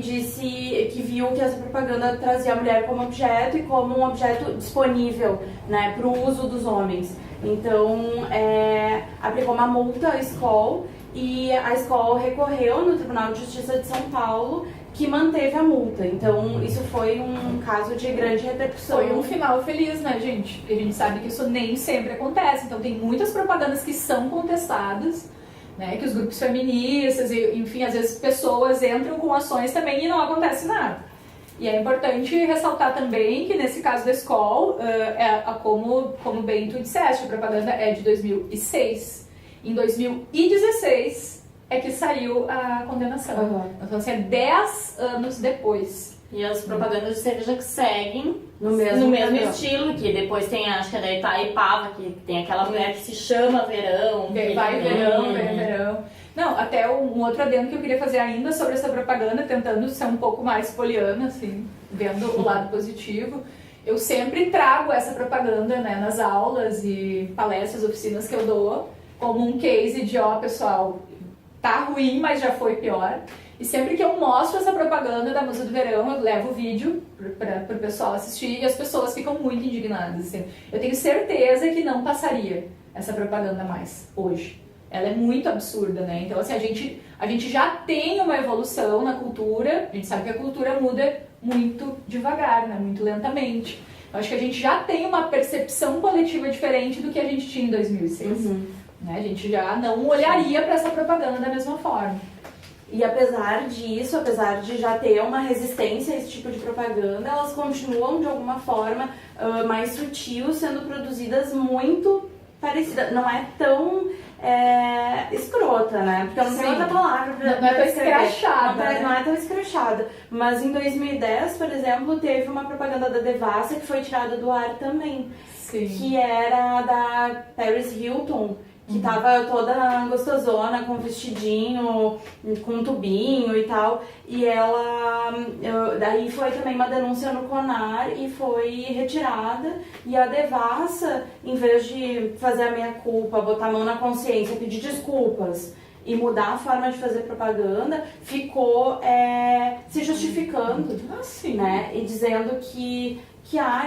viu que essa propaganda trazia a mulher como objeto e como um objeto disponível, né, para o uso dos homens. Então, aplicou uma multa à Skol e a Skol recorreu no Tribunal de Justiça de São Paulo, que manteve a multa. Então, isso foi um caso de grande repercussão. Foi um final feliz, né, gente? A gente sabe que isso nem sempre acontece. Então, tem muitas propagandas que são contestadas, né, que os grupos feministas, enfim, às vezes pessoas entram com ações também e não acontece nada. E é importante ressaltar também que nesse caso da Skol, como bem tu disseste, a propaganda é de 2006. Em 2016 é que saiu a condenação. Uhum. Então, assim, é 10 anos depois. E as propagandas de cerveja que seguem No mesmo estilo, que depois tem, acho que é da Itaipava, que tem aquela mulher que se chama Verão. Vai verão. Não, até um outro adendo que eu queria fazer ainda sobre essa propaganda, tentando ser um pouco mais poliana, assim, vendo o lado positivo. Eu sempre trago essa propaganda, né, nas aulas e palestras, oficinas que eu dou, como um case de, pessoal, tá ruim, mas já foi pior. E sempre que eu mostro essa propaganda da Musa do Verão, eu levo o vídeo para o pessoal assistir e as pessoas ficam muito indignadas. Assim. Eu tenho certeza que não passaria essa propaganda mais hoje. Ela é muito absurda, né? Então, assim, a gente já tem uma evolução na cultura, a gente sabe que a cultura muda muito devagar, né? Muito lentamente. Eu acho que a gente já tem uma percepção coletiva diferente do que a gente tinha em 2006. Uhum. Né? A gente já não olharia para essa propaganda da mesma forma. E apesar disso, apesar de já ter uma resistência a esse tipo de propaganda, elas continuam de alguma forma mais sutil, sendo produzidas muito parecidas. Não é tão escrota, né? Porque eu não tenho outra palavra pra não é tão descrever. escrachada. Não é tão escrachada. Mas em 2010, por exemplo, teve uma propaganda da Devassa que foi tirada do ar também. Sim. Que era da Paris Hilton, que tava toda gostosona, com vestidinho, com tubinho e tal. E daí foi também uma denúncia no CONAR e foi retirada. E a Devassa, em vez de fazer a meia-culpa, botar a mão na consciência, pedir desculpas e mudar a forma de fazer propaganda, ficou se justificando, né? E dizendo que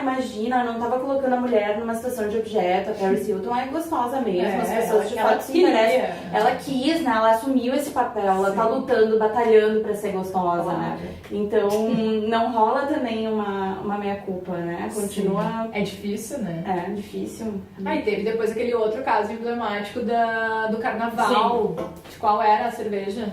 imagina, não tava colocando a mulher numa situação de objeto, a Paris Hilton é gostosa mesmo, as pessoas de fato se interessam. Ela quis, né? Ela assumiu esse papel, ela tá lutando, batalhando pra ser gostosa, né? Então, não rola também uma meia-culpa, né? Continua... Sim. É difícil, né? É, difícil. Aí teve depois aquele outro caso emblemático do carnaval. De qual era a cerveja?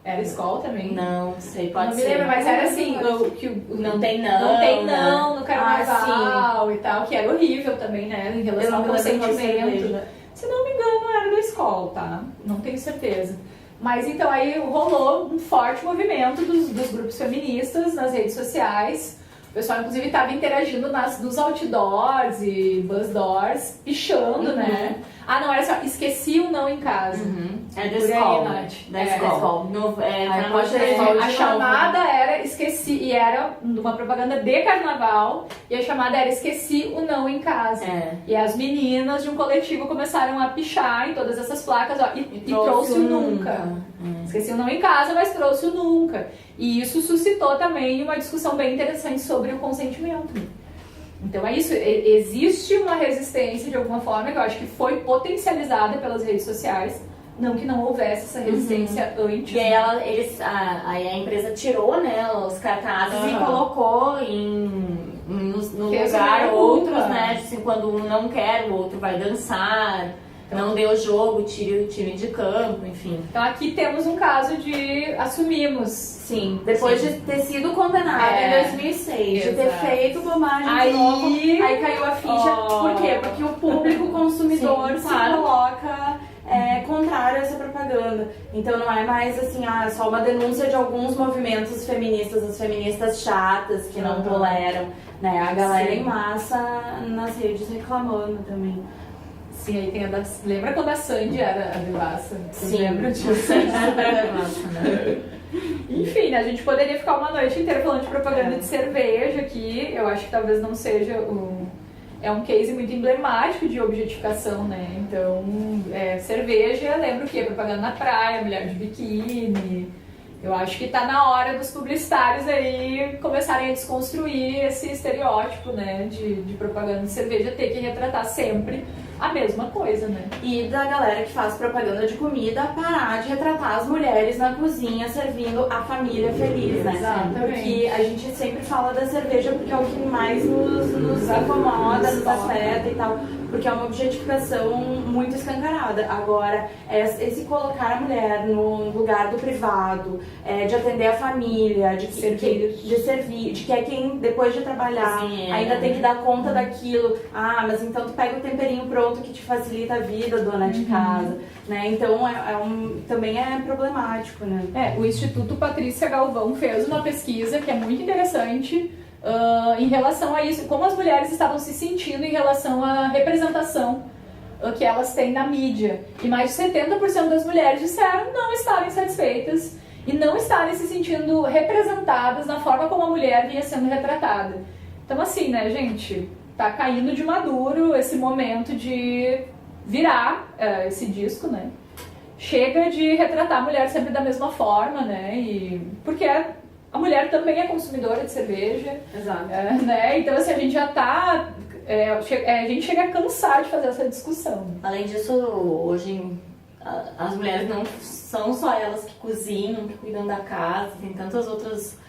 Era Skol também? Não sei, pode ser. Não me lembro, mas era assim, não tem não. Não tem não no carnaval e tal, que era horrível também, né? Em relação ao consentimento. Se não me engano, era do Skol, tá? Não tenho certeza. Mas então aí rolou um forte movimento dos grupos feministas nas redes sociais. O pessoal, inclusive, estava interagindo nos outdoors e buzzdoors, pichando, né? Ah, não, era só, esqueci o não em casa. É da escola. Da escola. A chamada era esqueci, e era uma propaganda de carnaval, e a chamada era esqueci o não em casa. E as meninas de um coletivo começaram a pichar em todas essas placas, ó, e trouxe o nunca. Esqueci o não em casa, mas trouxe o nunca. E isso suscitou também uma discussão bem interessante sobre o consentimento. Então é isso, existe uma resistência de alguma forma que eu acho que foi potencializada pelas redes sociais, não que não houvesse essa resistência antes. E aí aí a empresa tirou, né, os cartazes e colocou no lugar outros, né, assim, quando um não quer, o outro vai dançar. Não deu jogo, tire o time de campo, enfim. Então aqui temos um caso de assumimos. Sim, depois de ter sido condenada em 2006, de ter feito bobagem aí, de novo, aí caiu a ficha. Por quê? Porque o público consumidor se coloca contrário a essa propaganda. Então não é mais assim, só uma denúncia de alguns movimentos feministas, as feministas chatas que não toleram, né? A galera em massa nas redes reclamando também. Sim, aí tem a da... Lembra quando a Sandy era a Devassa? Sim, lembra disso? né? Enfim, a gente poderia ficar uma noite inteira falando de propaganda de cerveja aqui. Eu acho que talvez não seja é um case muito emblemático de objetificação, né? Então, cerveja, lembra o quê? Propaganda na praia, mulher de biquíni. Eu acho que tá na hora dos publicitários aí começarem a desconstruir esse estereótipo, né? De propaganda de cerveja ter que retratar sempre a mesma coisa, né? E da galera que faz propaganda de comida parar de retratar as mulheres na cozinha servindo a família feliz, né? Exatamente. Porque a gente sempre fala da cerveja porque é o que mais nos incomoda, nos afeta e tal. Porque é uma objetificação muito escancarada. Agora, esse colocar a mulher no lugar do privado, de atender a família, de servir, de que é quem, depois de trabalhar, ainda tem que dar conta daquilo. Mas então tu pega o temperinho pronto que te facilita a vida, dona de casa, né? Então, também é problemático, né? O Instituto Patrícia Galvão fez uma pesquisa que é muito interessante, em relação a isso, como as mulheres estavam se sentindo em relação à representação que elas têm na mídia. E mais de 70% das mulheres disseram não estarem satisfeitas e não estarem se sentindo representadas na forma como a mulher vinha sendo retratada. Então assim, né, gente, tá caindo de maduro esse momento de virar esse disco, né? Chega de retratar a mulher sempre da mesma forma, né? Porque a mulher também é consumidora de cerveja. Exato. Né? Então, assim, a gente já tá... a gente chega a cansar de fazer essa discussão. Além disso, hoje as mulheres não são só elas que cozinham, que cuidam da casa, tem tantas outras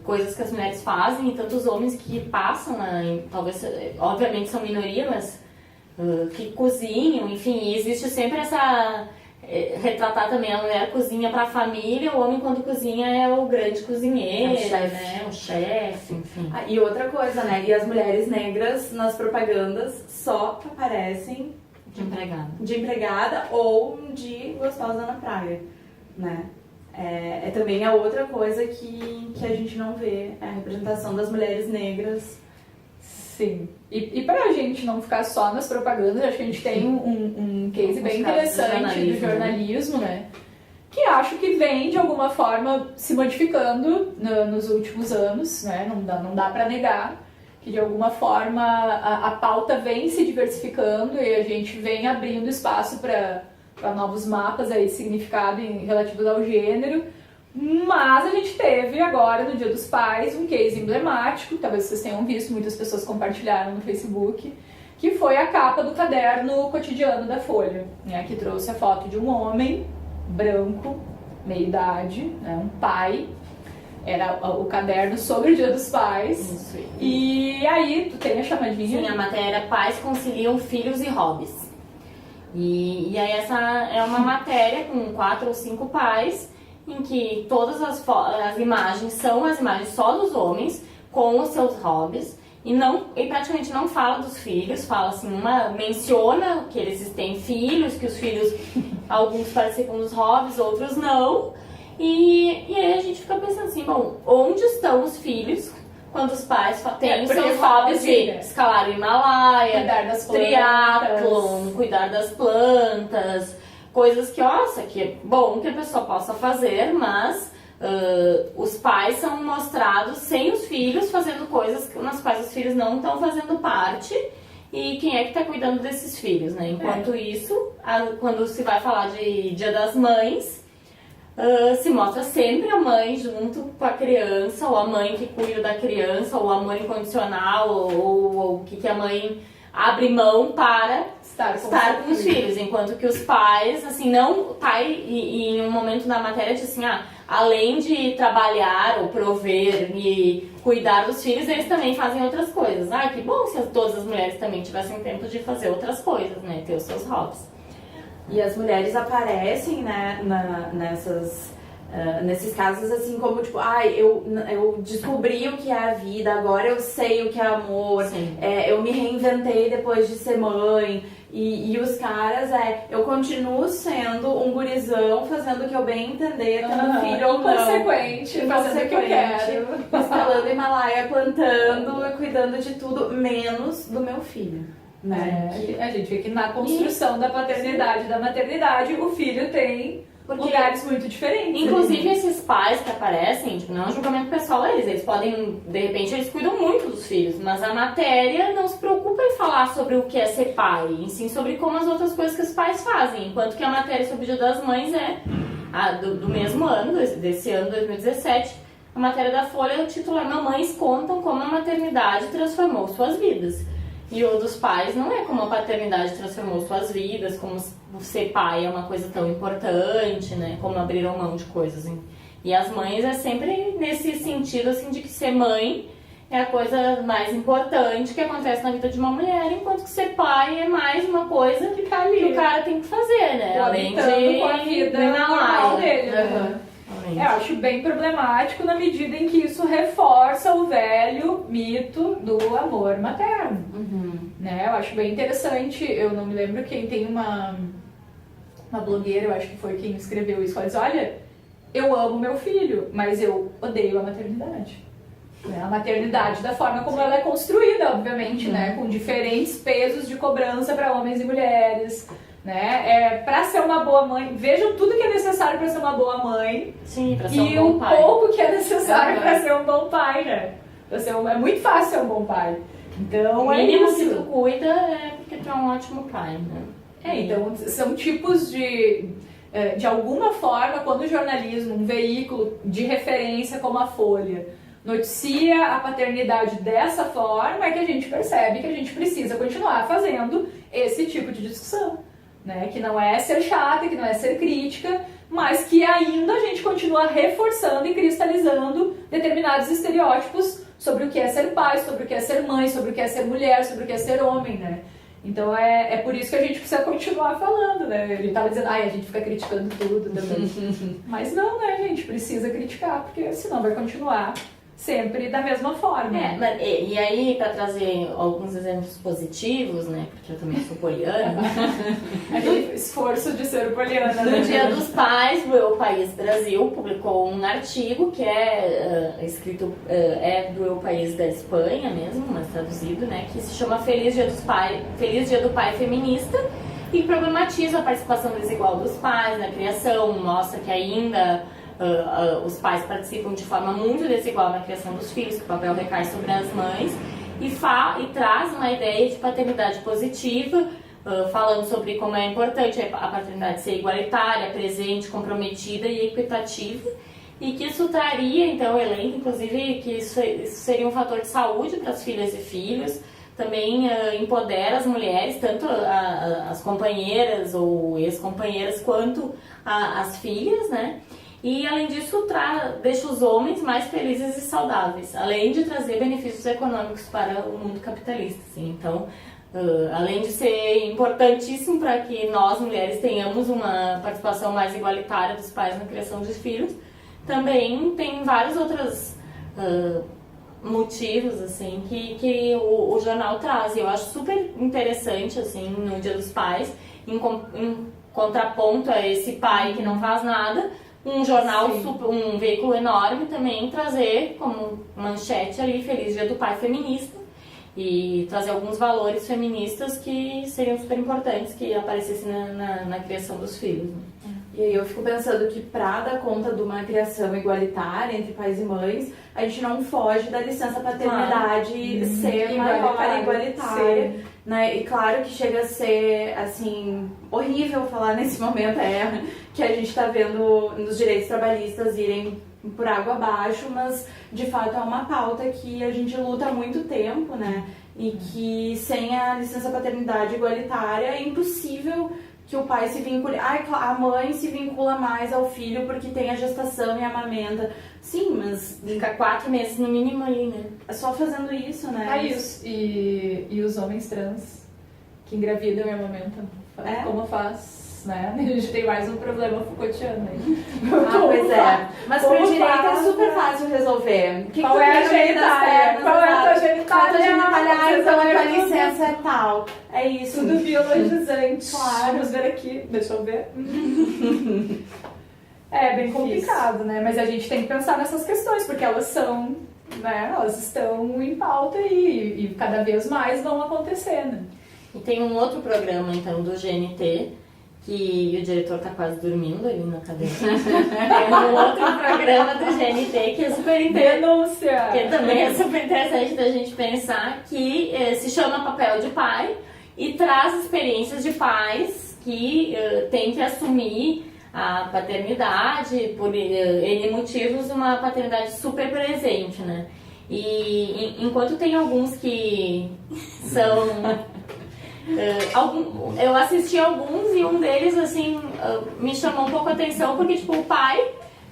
coisas que as mulheres fazem e tantos homens que passam, talvez, obviamente são minoria, mas que cozinham, enfim, e existe sempre essa... retratar também a mulher cozinha para a família, o homem quando cozinha é o grande cozinheiro, né? O chefe, enfim. E outra coisa, né? E as mulheres negras nas propagandas só aparecem de empregada ou de gostosa na praia, né? Também a outra coisa que a gente não vê, é a representação das mulheres negras Sim. E pra gente não ficar só nas propagandas, acho que a gente tem um case bem interessante do jornalismo, né? Que acho que vem, de alguma forma, se modificando nos últimos anos, né? Não dá pra negar que, de alguma forma, a pauta vem se diversificando e a gente vem abrindo espaço para novos mapas aí de significado relativos ao gênero. Mas a gente teve agora, no Dia dos Pais, um case emblemático, talvez vocês tenham visto, muitas pessoas compartilharam no Facebook, que foi a capa do caderno cotidiano da Folha, né, que trouxe a foto de um homem branco, meia-idade, né, um pai. Era o caderno sobre o Dia dos Pais. Isso. E aí, tu tem a chamadinha? Sim, a matéria Pais conciliam filhos e hobbies. E aí essa é uma matéria com 4 ou 5 pais, em que todas as imagens são as imagens só dos homens, com os seus hobbies, e praticamente não fala dos filhos, fala assim, menciona que eles têm filhos, que os filhos, alguns participam dos hobbies, outros não, e aí a gente fica pensando assim, bom, onde estão os filhos quando os pais têm os seus hobbies de escalar o Himalaia, cuidar das triatlon, cuidar das plantas, coisas que, que é bom que a pessoa possa fazer, mas os pais são mostrados sem os filhos fazendo coisas nas quais os filhos não estão fazendo parte, e quem é que está cuidando desses filhos, né? Enquanto isso, quando se vai falar de Dia das Mães, se mostra sempre a mãe junto com a criança, ou a mãe que cuida da criança, ou o amor incondicional, ou o que a mãe abre mão para estar com os filhos, enquanto que os pais, assim, não, pai, e em um momento da matéria diz assim, além de trabalhar ou prover e cuidar dos filhos, eles também fazem outras coisas. Que bom se todas as mulheres também tivessem tempo de fazer outras coisas, né, ter os seus hobbies. E as mulheres aparecem, né, nesses casos assim como tipo, eu descobri o que é a vida, agora eu sei o que é amor, eu me reinventei depois de ser mãe, e os caras eu continuo sendo um gurizão, fazendo o que eu bem entender, tendo filho ou não, inconsequente, fazendo o que eu quero, escalando Himalaia, plantando, cuidando de tudo, menos do meu filho. Né? A gente vê que na construção da paternidade e da maternidade, o filho tem lugares muito diferentes. Inclusive, esses pais que aparecem, tipo, não é um julgamento pessoal eles podem, de repente, eles cuidam muito dos filhos, mas a matéria não se preocupa em falar sobre o que é ser pai, e sim sobre como as outras coisas que os pais fazem, enquanto que a matéria sobre o Dia das Mães do mesmo ano, desse ano, 2017, a matéria da Folha, o título é Mamães contam como a maternidade transformou suas vidas. E o dos pais não é como a paternidade transformou suas vidas, como ser pai é uma coisa tão importante, né? Como abriram mão de coisas. E as mães é sempre nesse sentido, assim, de que ser mãe é a coisa mais importante que acontece na vida de uma mulher, enquanto que ser pai é mais uma coisa que tá ali, que o cara tem que fazer, né? Além de com a vida normal dele, né? Eu acho bem problemático na medida em que isso reforça o velho mito do amor materno. Né? Eu acho bem interessante, eu não me lembro quem tem uma blogueira, eu acho que foi quem escreveu isso, ela diz, olha, eu amo meu filho, mas eu odeio a maternidade. Né? A maternidade da forma como ela é construída, obviamente, né? Com diferentes pesos de cobrança para homens e mulheres. Né? Para ser uma boa mãe, vejam tudo que é necessário para ser uma boa mãe. Sim, para ser um bom pai. E o pouco que é necessário para ser um bom pai, né? É muito fácil ser um bom pai. Então, o mínimo que tu cuida é porque tu é um ótimo pai, né? Então são tipos de alguma forma, quando o jornalismo, um veículo de referência como a Folha, noticia a paternidade dessa forma, é que a gente percebe que a gente precisa continuar fazendo esse tipo de discussão. Né? Que não é ser chata, que não é ser crítica, mas que ainda a gente continua reforçando e cristalizando determinados estereótipos sobre o que é ser pai, sobre o que é ser mãe, sobre o que é ser mulher, sobre o que é ser homem, né? Então é por isso que a gente precisa continuar falando, né? Ele estava dizendo, a gente fica criticando tudo também. Mas não, né, gente? Precisa criticar, porque senão vai continuar sempre da mesma forma. E aí, para trazer alguns exemplos positivos, né, porque eu também sou poliana, Aquele esforço de ser poliana, no né? Dia dos Pais, o Eu País Brasil publicou um artigo que é escrito, é do Eu País da Espanha mesmo, mas traduzido, né, que se chama Feliz Dia do Pai Feminista, e problematiza a participação desigual dos pais na criação, mostra que ainda os pais participam de forma muito desigual na criação dos filhos, que o papel recai sobre as mães, e traz uma ideia de paternidade positiva, falando sobre como é importante a paternidade ser igualitária, presente, comprometida e equitativa, e que isso traria, então, elenco, inclusive, que isso seria um fator de saúde para as filhas e filhos, também empodera as mulheres, tanto as companheiras ou ex-companheiras, quanto as filhas, né? E, além disso, deixa os homens mais felizes e saudáveis, além de trazer benefícios econômicos para o mundo capitalista. Assim. Então, além de ser importantíssimo para que nós, mulheres, tenhamos uma participação mais igualitária dos pais na criação dos filhos, também tem vários outros motivos assim, que o jornal traz. E eu acho super interessante, assim, no Dia dos Pais, em contraponto a esse pai que não faz nada, um jornal, um veículo enorme também trazer como manchete ali Feliz Dia do Pai Feminista e trazer alguns valores feministas que seriam super importantes que aparecessem na criação dos filhos. Né? E aí eu fico pensando que para dar conta de uma criação igualitária entre pais e mães, a gente não foge da licença paternidade ser maior, igualitária. Né? E claro que chega a ser, assim, horrível falar nesse momento, que a gente está vendo nos direitos trabalhistas irem por água abaixo, mas de fato é uma pauta que a gente luta há muito tempo, né? E que sem a licença paternidade igualitária é impossível que o pai se vincule... a mãe se vincula mais ao filho porque tem a gestação e a amamenta. Sim, mas... Fica 4 meses no mínimo ali, né? É só fazendo isso, né? Isso. E os homens trans que engravidam e amamentam. Como faz, né? A gente tem mais um problema Foucaultiano aí. Pois é. Mas pro direito é super fácil resolver. Qual é a genitália? Qual é a tua genitália? Então a tua licença é tal. É isso. Tudo biologizante. Claro. Vamos ver aqui. Deixa eu ver. É bem complicado, né? Mas a gente tem que pensar nessas questões, porque elas são, né? Elas estão em pauta e cada vez mais vão acontecer, né? E tem um outro programa, então, do GNT, que o diretor tá quase dormindo ali na cadeira. Tem um outro programa do GNT que é super interessante. Denúncia! Que também é super interessante da gente pensar, que se chama Papel de Pai e traz experiências de pais que têm que assumir a paternidade, por N motivos, uma paternidade super presente, né? E enquanto tem alguns que são... eu assisti alguns e um deles, assim, me chamou um pouco a atenção, porque, tipo, o pai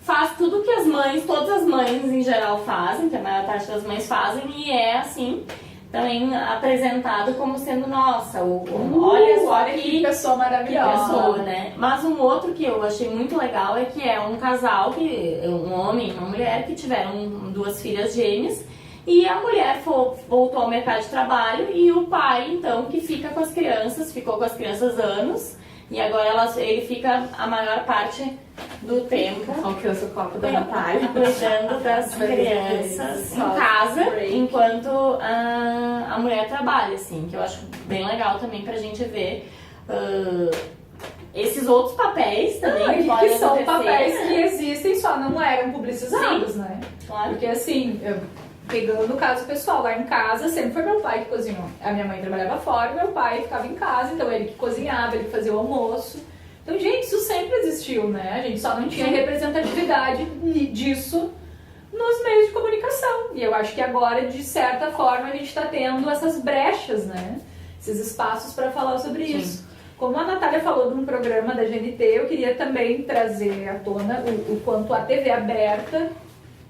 faz tudo que as mães, todas as mães em geral fazem, que a maior parte das mães fazem, e é, assim, também apresentado como sendo, nossa, olha só que pessoa maravilhosa. Que pessoa, né? Mas um outro que eu achei muito legal é que é um casal, um homem e uma mulher, que tiveram 2 filhas gêmeas, e a mulher voltou ao mercado de trabalho e o pai, então, que fica com as crianças, ficou com as crianças anos, e agora ele fica a maior parte do tempo alcança o copo da Natália cuidando das crianças em casa, enquanto a mulher trabalha, assim, que eu acho bem legal também pra gente ver esses outros papéis também que são papéis que existem, só não eram publicizados, né? Claro. Porque assim, pegando o caso pessoal, lá em casa sempre foi meu pai que cozinhou. A minha mãe trabalhava fora, meu pai ficava em casa, então ele que cozinhava, ele que fazia o almoço. Então, gente, isso sempre existiu, né? A gente só não tinha representatividade disso nos meios de comunicação. E eu acho que agora, de certa forma, a gente está tendo essas brechas, né? Esses espaços para falar sobre isso. Como a Natália falou de um programa da GNT, eu queria também trazer à tona o quanto a TV aberta,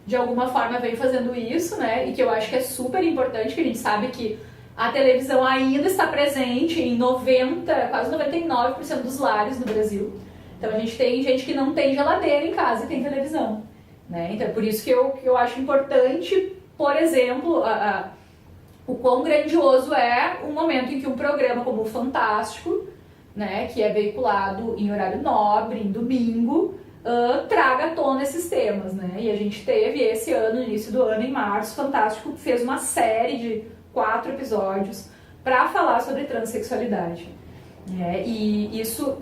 de alguma forma, vem fazendo isso, né? E que eu acho que é super importante, que a gente sabe que a televisão ainda está presente em quase 99% dos lares no Brasil. Então a gente tem gente que não tem geladeira em casa e tem televisão. né? Então é por isso que eu acho importante, por exemplo, o quão grandioso é o momento em que um programa como o Fantástico, né, que é veiculado em horário nobre, em domingo, traga à tona esses temas, né? E a gente teve esse ano, no início do ano, em março, Fantástico fez uma série de 4 episódios para falar sobre transexualidade. E isso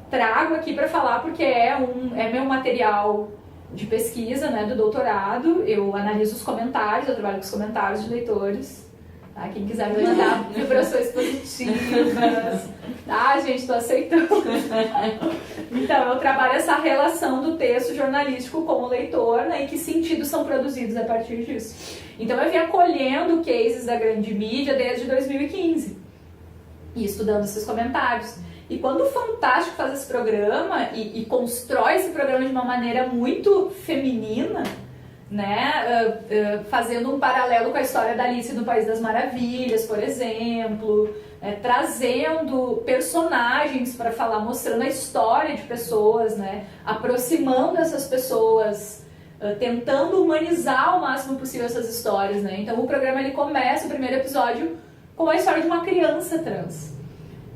trago aqui para falar porque é meu material de pesquisa, né, do doutorado. Eu analiso os comentários, eu trabalho com os comentários de leitores. Tá? Quem quiser me mandar vibrações positivas, tá, gente? Tô aceitando. Então, eu trabalho essa relação do texto jornalístico com o leitor, né, e que sentidos são produzidos a partir disso. Então, eu vinha colhendo cases da grande mídia desde 2015 e estudando esses comentários. E quando o Fantástico faz esse programa e constrói esse programa de uma maneira muito feminina, né, fazendo um paralelo com a história da Alice no País das Maravilhas, por exemplo, trazendo personagens para falar, mostrando a história de pessoas, né, aproximando essas pessoas, tentando humanizar o máximo possível essas histórias, né. Então o programa ele começa, o primeiro episódio, com a história de uma criança trans.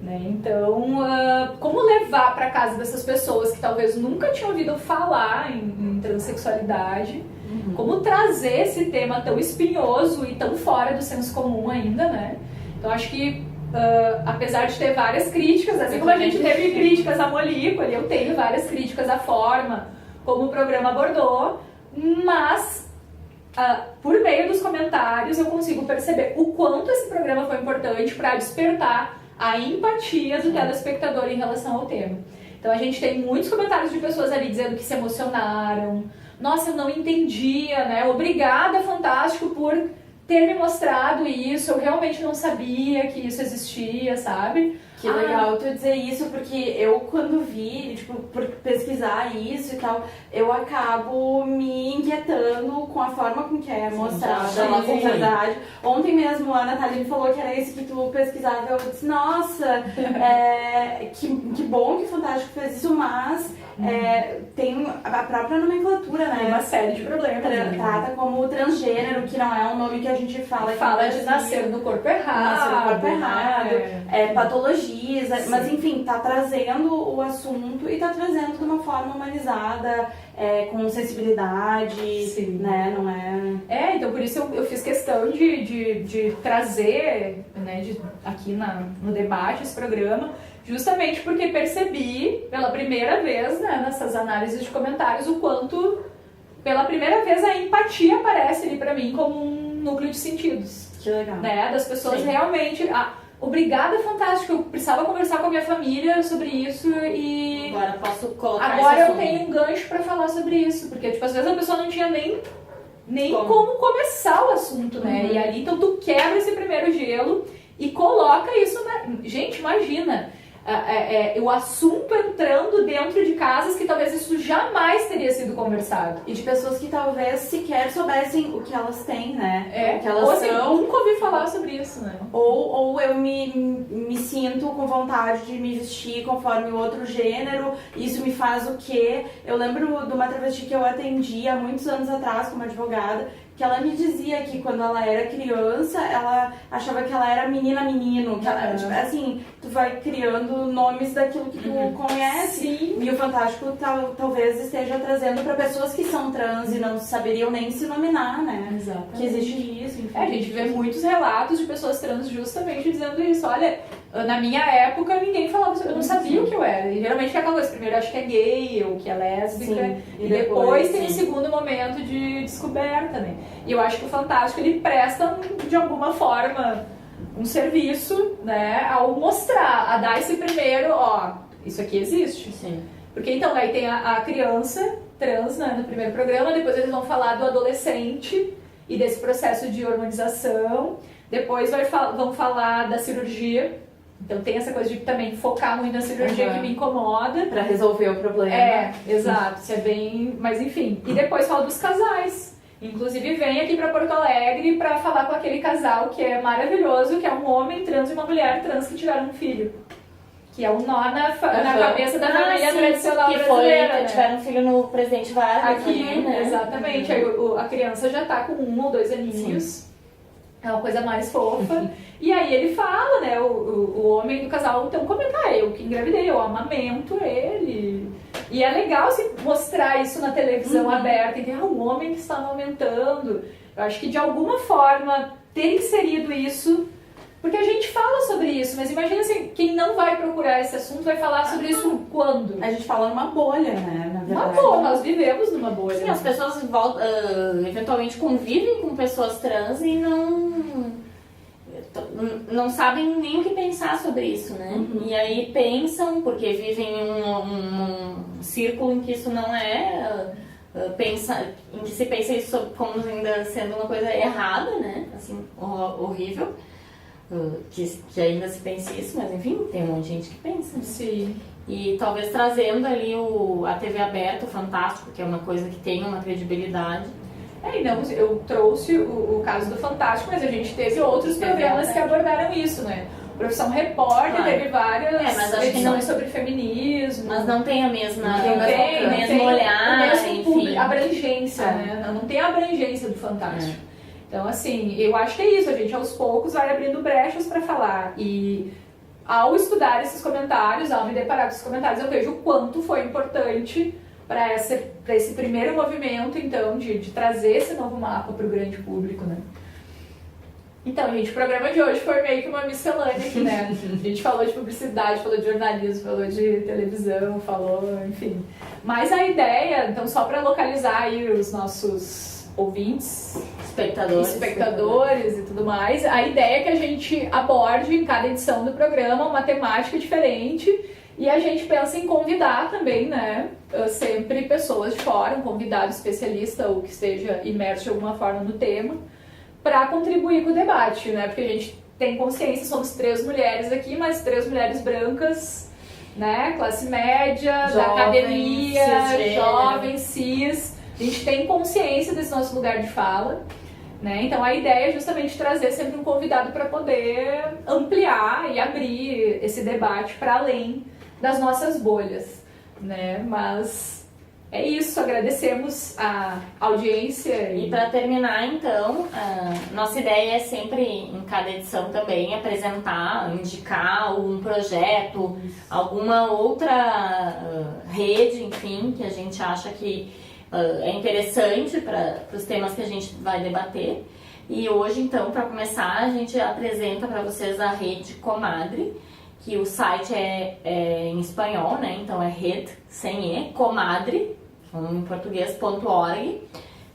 Né? Então, como levar para casa dessas pessoas que talvez nunca tinham ouvido falar em transexualidade, como trazer esse tema tão espinhoso e tão fora do senso comum ainda, né? Então, acho que, apesar de ter várias críticas, assim como a gente teve críticas à Molícula, eu tenho várias críticas à forma como o programa abordou, mas por meio dos comentários eu consigo perceber o quanto esse programa foi importante para despertar a empatia do telespectador em relação ao tema. Então a gente tem muitos comentários de pessoas ali dizendo que se emocionaram. Nossa, eu não entendia, né? Obrigada, Fantástico, por ter me mostrado isso. Eu realmente não sabia que isso existia, sabe? Que legal tu dizer isso, porque eu quando vi, tipo, por pesquisar isso e tal, eu acabo me inquietando com a forma com que é mostrada a verdade. Ontem mesmo a Natália me falou que era isso que tu pesquisava, eu disse, nossa, que bom que o Fantástico fez isso, mas tem a própria nomenclatura, né? Tem uma série de problemas. Trata como transgênero, que não é um nome que a gente fala. Fala de nascer no corpo errado. Nascer no corpo errado, patologia. Sim. Mas enfim, tá trazendo o assunto e tá trazendo de uma forma humanizada, com sensibilidade, sim, né? Não é... então por isso eu fiz questão de trazer, né, aqui no debate esse programa, justamente porque percebi pela primeira vez, né, nessas análises de comentários, o quanto pela primeira vez a empatia aparece ali pra mim como um núcleo de sentidos. Que legal. Né, das pessoas realmente... Obrigada, Fantástico. Eu precisava conversar com a minha família sobre isso e... Agora posso colocar agora eu tenho um gancho pra falar sobre isso. Porque, tipo, às vezes a pessoa não tinha nem como começar o assunto, né? E ali, então, tu quebra esse primeiro gelo e coloca isso na... Gente, imagina... o assunto entrando dentro de casas que talvez isso jamais teria sido conversado. E de pessoas que talvez sequer soubessem o que elas têm, né? O que elas ou assim, são. nunca ouvi falar sobre isso, né? Ou eu me sinto com vontade de me vestir conforme o outro gênero, isso me faz o quê? Eu lembro de uma travesti que eu atendi há muitos anos atrás como advogada, que ela me dizia que quando ela era criança, ela achava que ela era menino, que ela, tipo, assim, tu vai criando nomes daquilo que tu conhece. Sim. E o Fantástico talvez esteja trazendo para pessoas que são trans e não saberiam nem se nominar, né? Exatamente. Que existe isso, enfim. A gente vê muitos relatos de pessoas trans justamente dizendo isso. Olha, na minha época ninguém falava isso, eu não sabia o que eu era. E geralmente é aquela coisa, primeiro eu acho que é gay ou que é lésbica. Sim. E depois tem um segundo momento de descoberta, né? E eu acho que o Fantástico, ele presta, de alguma forma, um serviço, né, ao mostrar, a dar esse primeiro, isso aqui existe. Sim. Porque então, aí tem a criança trans, né, no primeiro programa, depois eles vão falar do adolescente e desse processo de hormonização, depois vão falar da cirurgia. Então tem essa coisa de também focar muito na cirurgia que me incomoda. Pra resolver o problema. Exato, isso é bem... Mas enfim. E depois fala dos casais. Inclusive vem aqui pra Porto Alegre pra falar com aquele casal que é maravilhoso, que é um homem trans e uma mulher trans que tiveram um filho. que é um nó na cabeça da família tradicional que brasileira, né? tiveram um filho no Presidente Vargas Aqui, também, né? exatamente. Aí a criança já tá com 1 ou 2 aninhos. Sim. É uma coisa mais fofa. E aí ele fala, né? O homem do casal então comenta, eu que engravidei, eu amamento ele. E é legal assim, mostrar isso na televisão aberta, que é o homem que está amamentando. Eu acho que de alguma forma ter inserido isso. Porque a gente fala sobre isso, mas imagina assim, quem não vai procurar esse assunto vai falar sobre isso quando? A gente fala numa bolha, né? Na verdade. Uma bolha, nós vivemos numa bolha. Sim, as pessoas eventualmente convivem com pessoas trans e não sabem nem o que pensar sobre isso, né? E aí pensam, porque vivem em um círculo em que isso não é... em que se pensa isso como ainda sendo uma coisa errada, né? Assim, horrível. Que ainda se pense isso, mas enfim, tem um monte de gente que pensa. Né? Sim. E talvez trazendo ali a TV aberta, o Fantástico, que é uma coisa que tem uma credibilidade. Não, eu trouxe o caso do Fantástico, mas a gente teve outros programas que abordaram isso, né? Profissão Repórter teve várias edições sobre feminismo. Mas não tem a mesma mesmo olhar, o mesmo enfim. Público, abrangência, né? Não tem a abrangência do Fantástico. Então, assim, eu acho que é isso, a gente aos poucos vai abrindo brechas para falar. E ao estudar esses comentários, ao me deparar com esses comentários, eu vejo o quanto foi importante para esse primeiro movimento, então, de trazer esse novo mapa para o grande público, né? Então, gente, o programa de hoje foi meio que uma miscelânea aqui, né? A gente falou de publicidade, falou de jornalismo, falou de televisão, falou, enfim. Mas a ideia, então, só para localizar aí os nossos ouvintes, espectadores e tudo mais, a ideia é que a gente aborde em cada edição do programa uma temática diferente e a gente pensa em convidar também, né, sempre pessoas de fora, um convidado especialista ou que esteja imerso de alguma forma no tema, para contribuir com o debate, né, porque a gente tem consciência, somos 3 mulheres aqui, mas 3 mulheres brancas, né, classe média, da academia, jovens, cis. A gente tem consciência desse nosso lugar de fala, né? Então a ideia é justamente trazer sempre um convidado para poder ampliar e abrir esse debate para além das nossas bolhas, né? Mas é isso, agradecemos a audiência. E para terminar, então, nossa ideia é sempre, em cada edição também, apresentar, indicar algum projeto, alguma outra rede, enfim, que a gente acha que é interessante para os temas que a gente vai debater. E hoje, então, para começar, a gente apresenta para vocês a rede Comadre, que o site é em espanhol, né? Então é rede, sem E, Comadre, em português.org,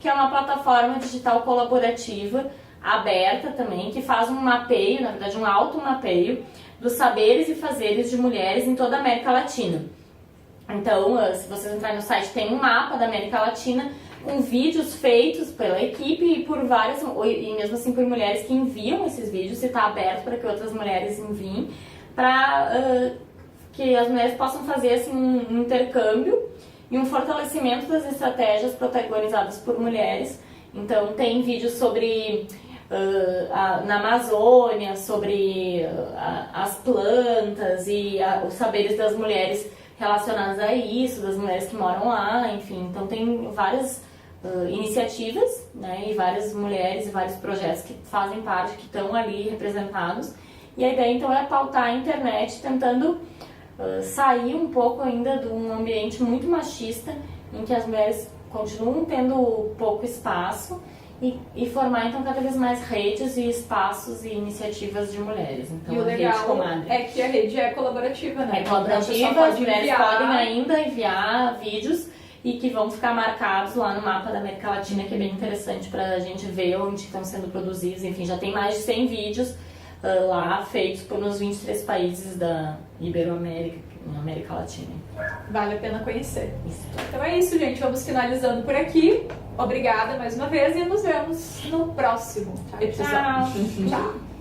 que é uma plataforma digital colaborativa, aberta também, que faz um mapeio, na verdade um automapeio, dos saberes e fazeres de mulheres em toda a América Latina. Então, se vocês entrarem no site, tem um mapa da América Latina com vídeos feitos pela equipe e por várias, e mesmo assim por mulheres que enviam esses vídeos, e está aberto para que outras mulheres enviem, para que as mulheres possam fazer assim, um intercâmbio e um fortalecimento das estratégias protagonizadas por mulheres. Então, tem vídeos sobre na Amazônia, sobre as plantas e os saberes das mulheres relacionadas a isso, das mulheres que moram lá, enfim. Então tem várias iniciativas, né, e várias mulheres e vários projetos que fazem parte, que estão ali representados. E a ideia então é pautar a internet tentando sair um pouco ainda de um ambiente muito machista, em que as mulheres continuam tendo pouco espaço, e formar então cada vez mais redes e espaços e iniciativas de mulheres. Então, e o legal é que a rede é colaborativa, né? É colaborativa, as mulheres podem ainda enviar vídeos e que vão ficar marcados lá no mapa da América Latina, que é bem interessante para a gente ver onde estão sendo produzidos. Enfim, já tem mais de 100 vídeos lá feitos nos 23 países da Iberoamérica, na América Latina. Vale a pena conhecer. Isso. Então é isso, gente. Vamos finalizando por aqui. Obrigada mais uma vez e nos vemos no próximo episódio. Tchau. Tchau.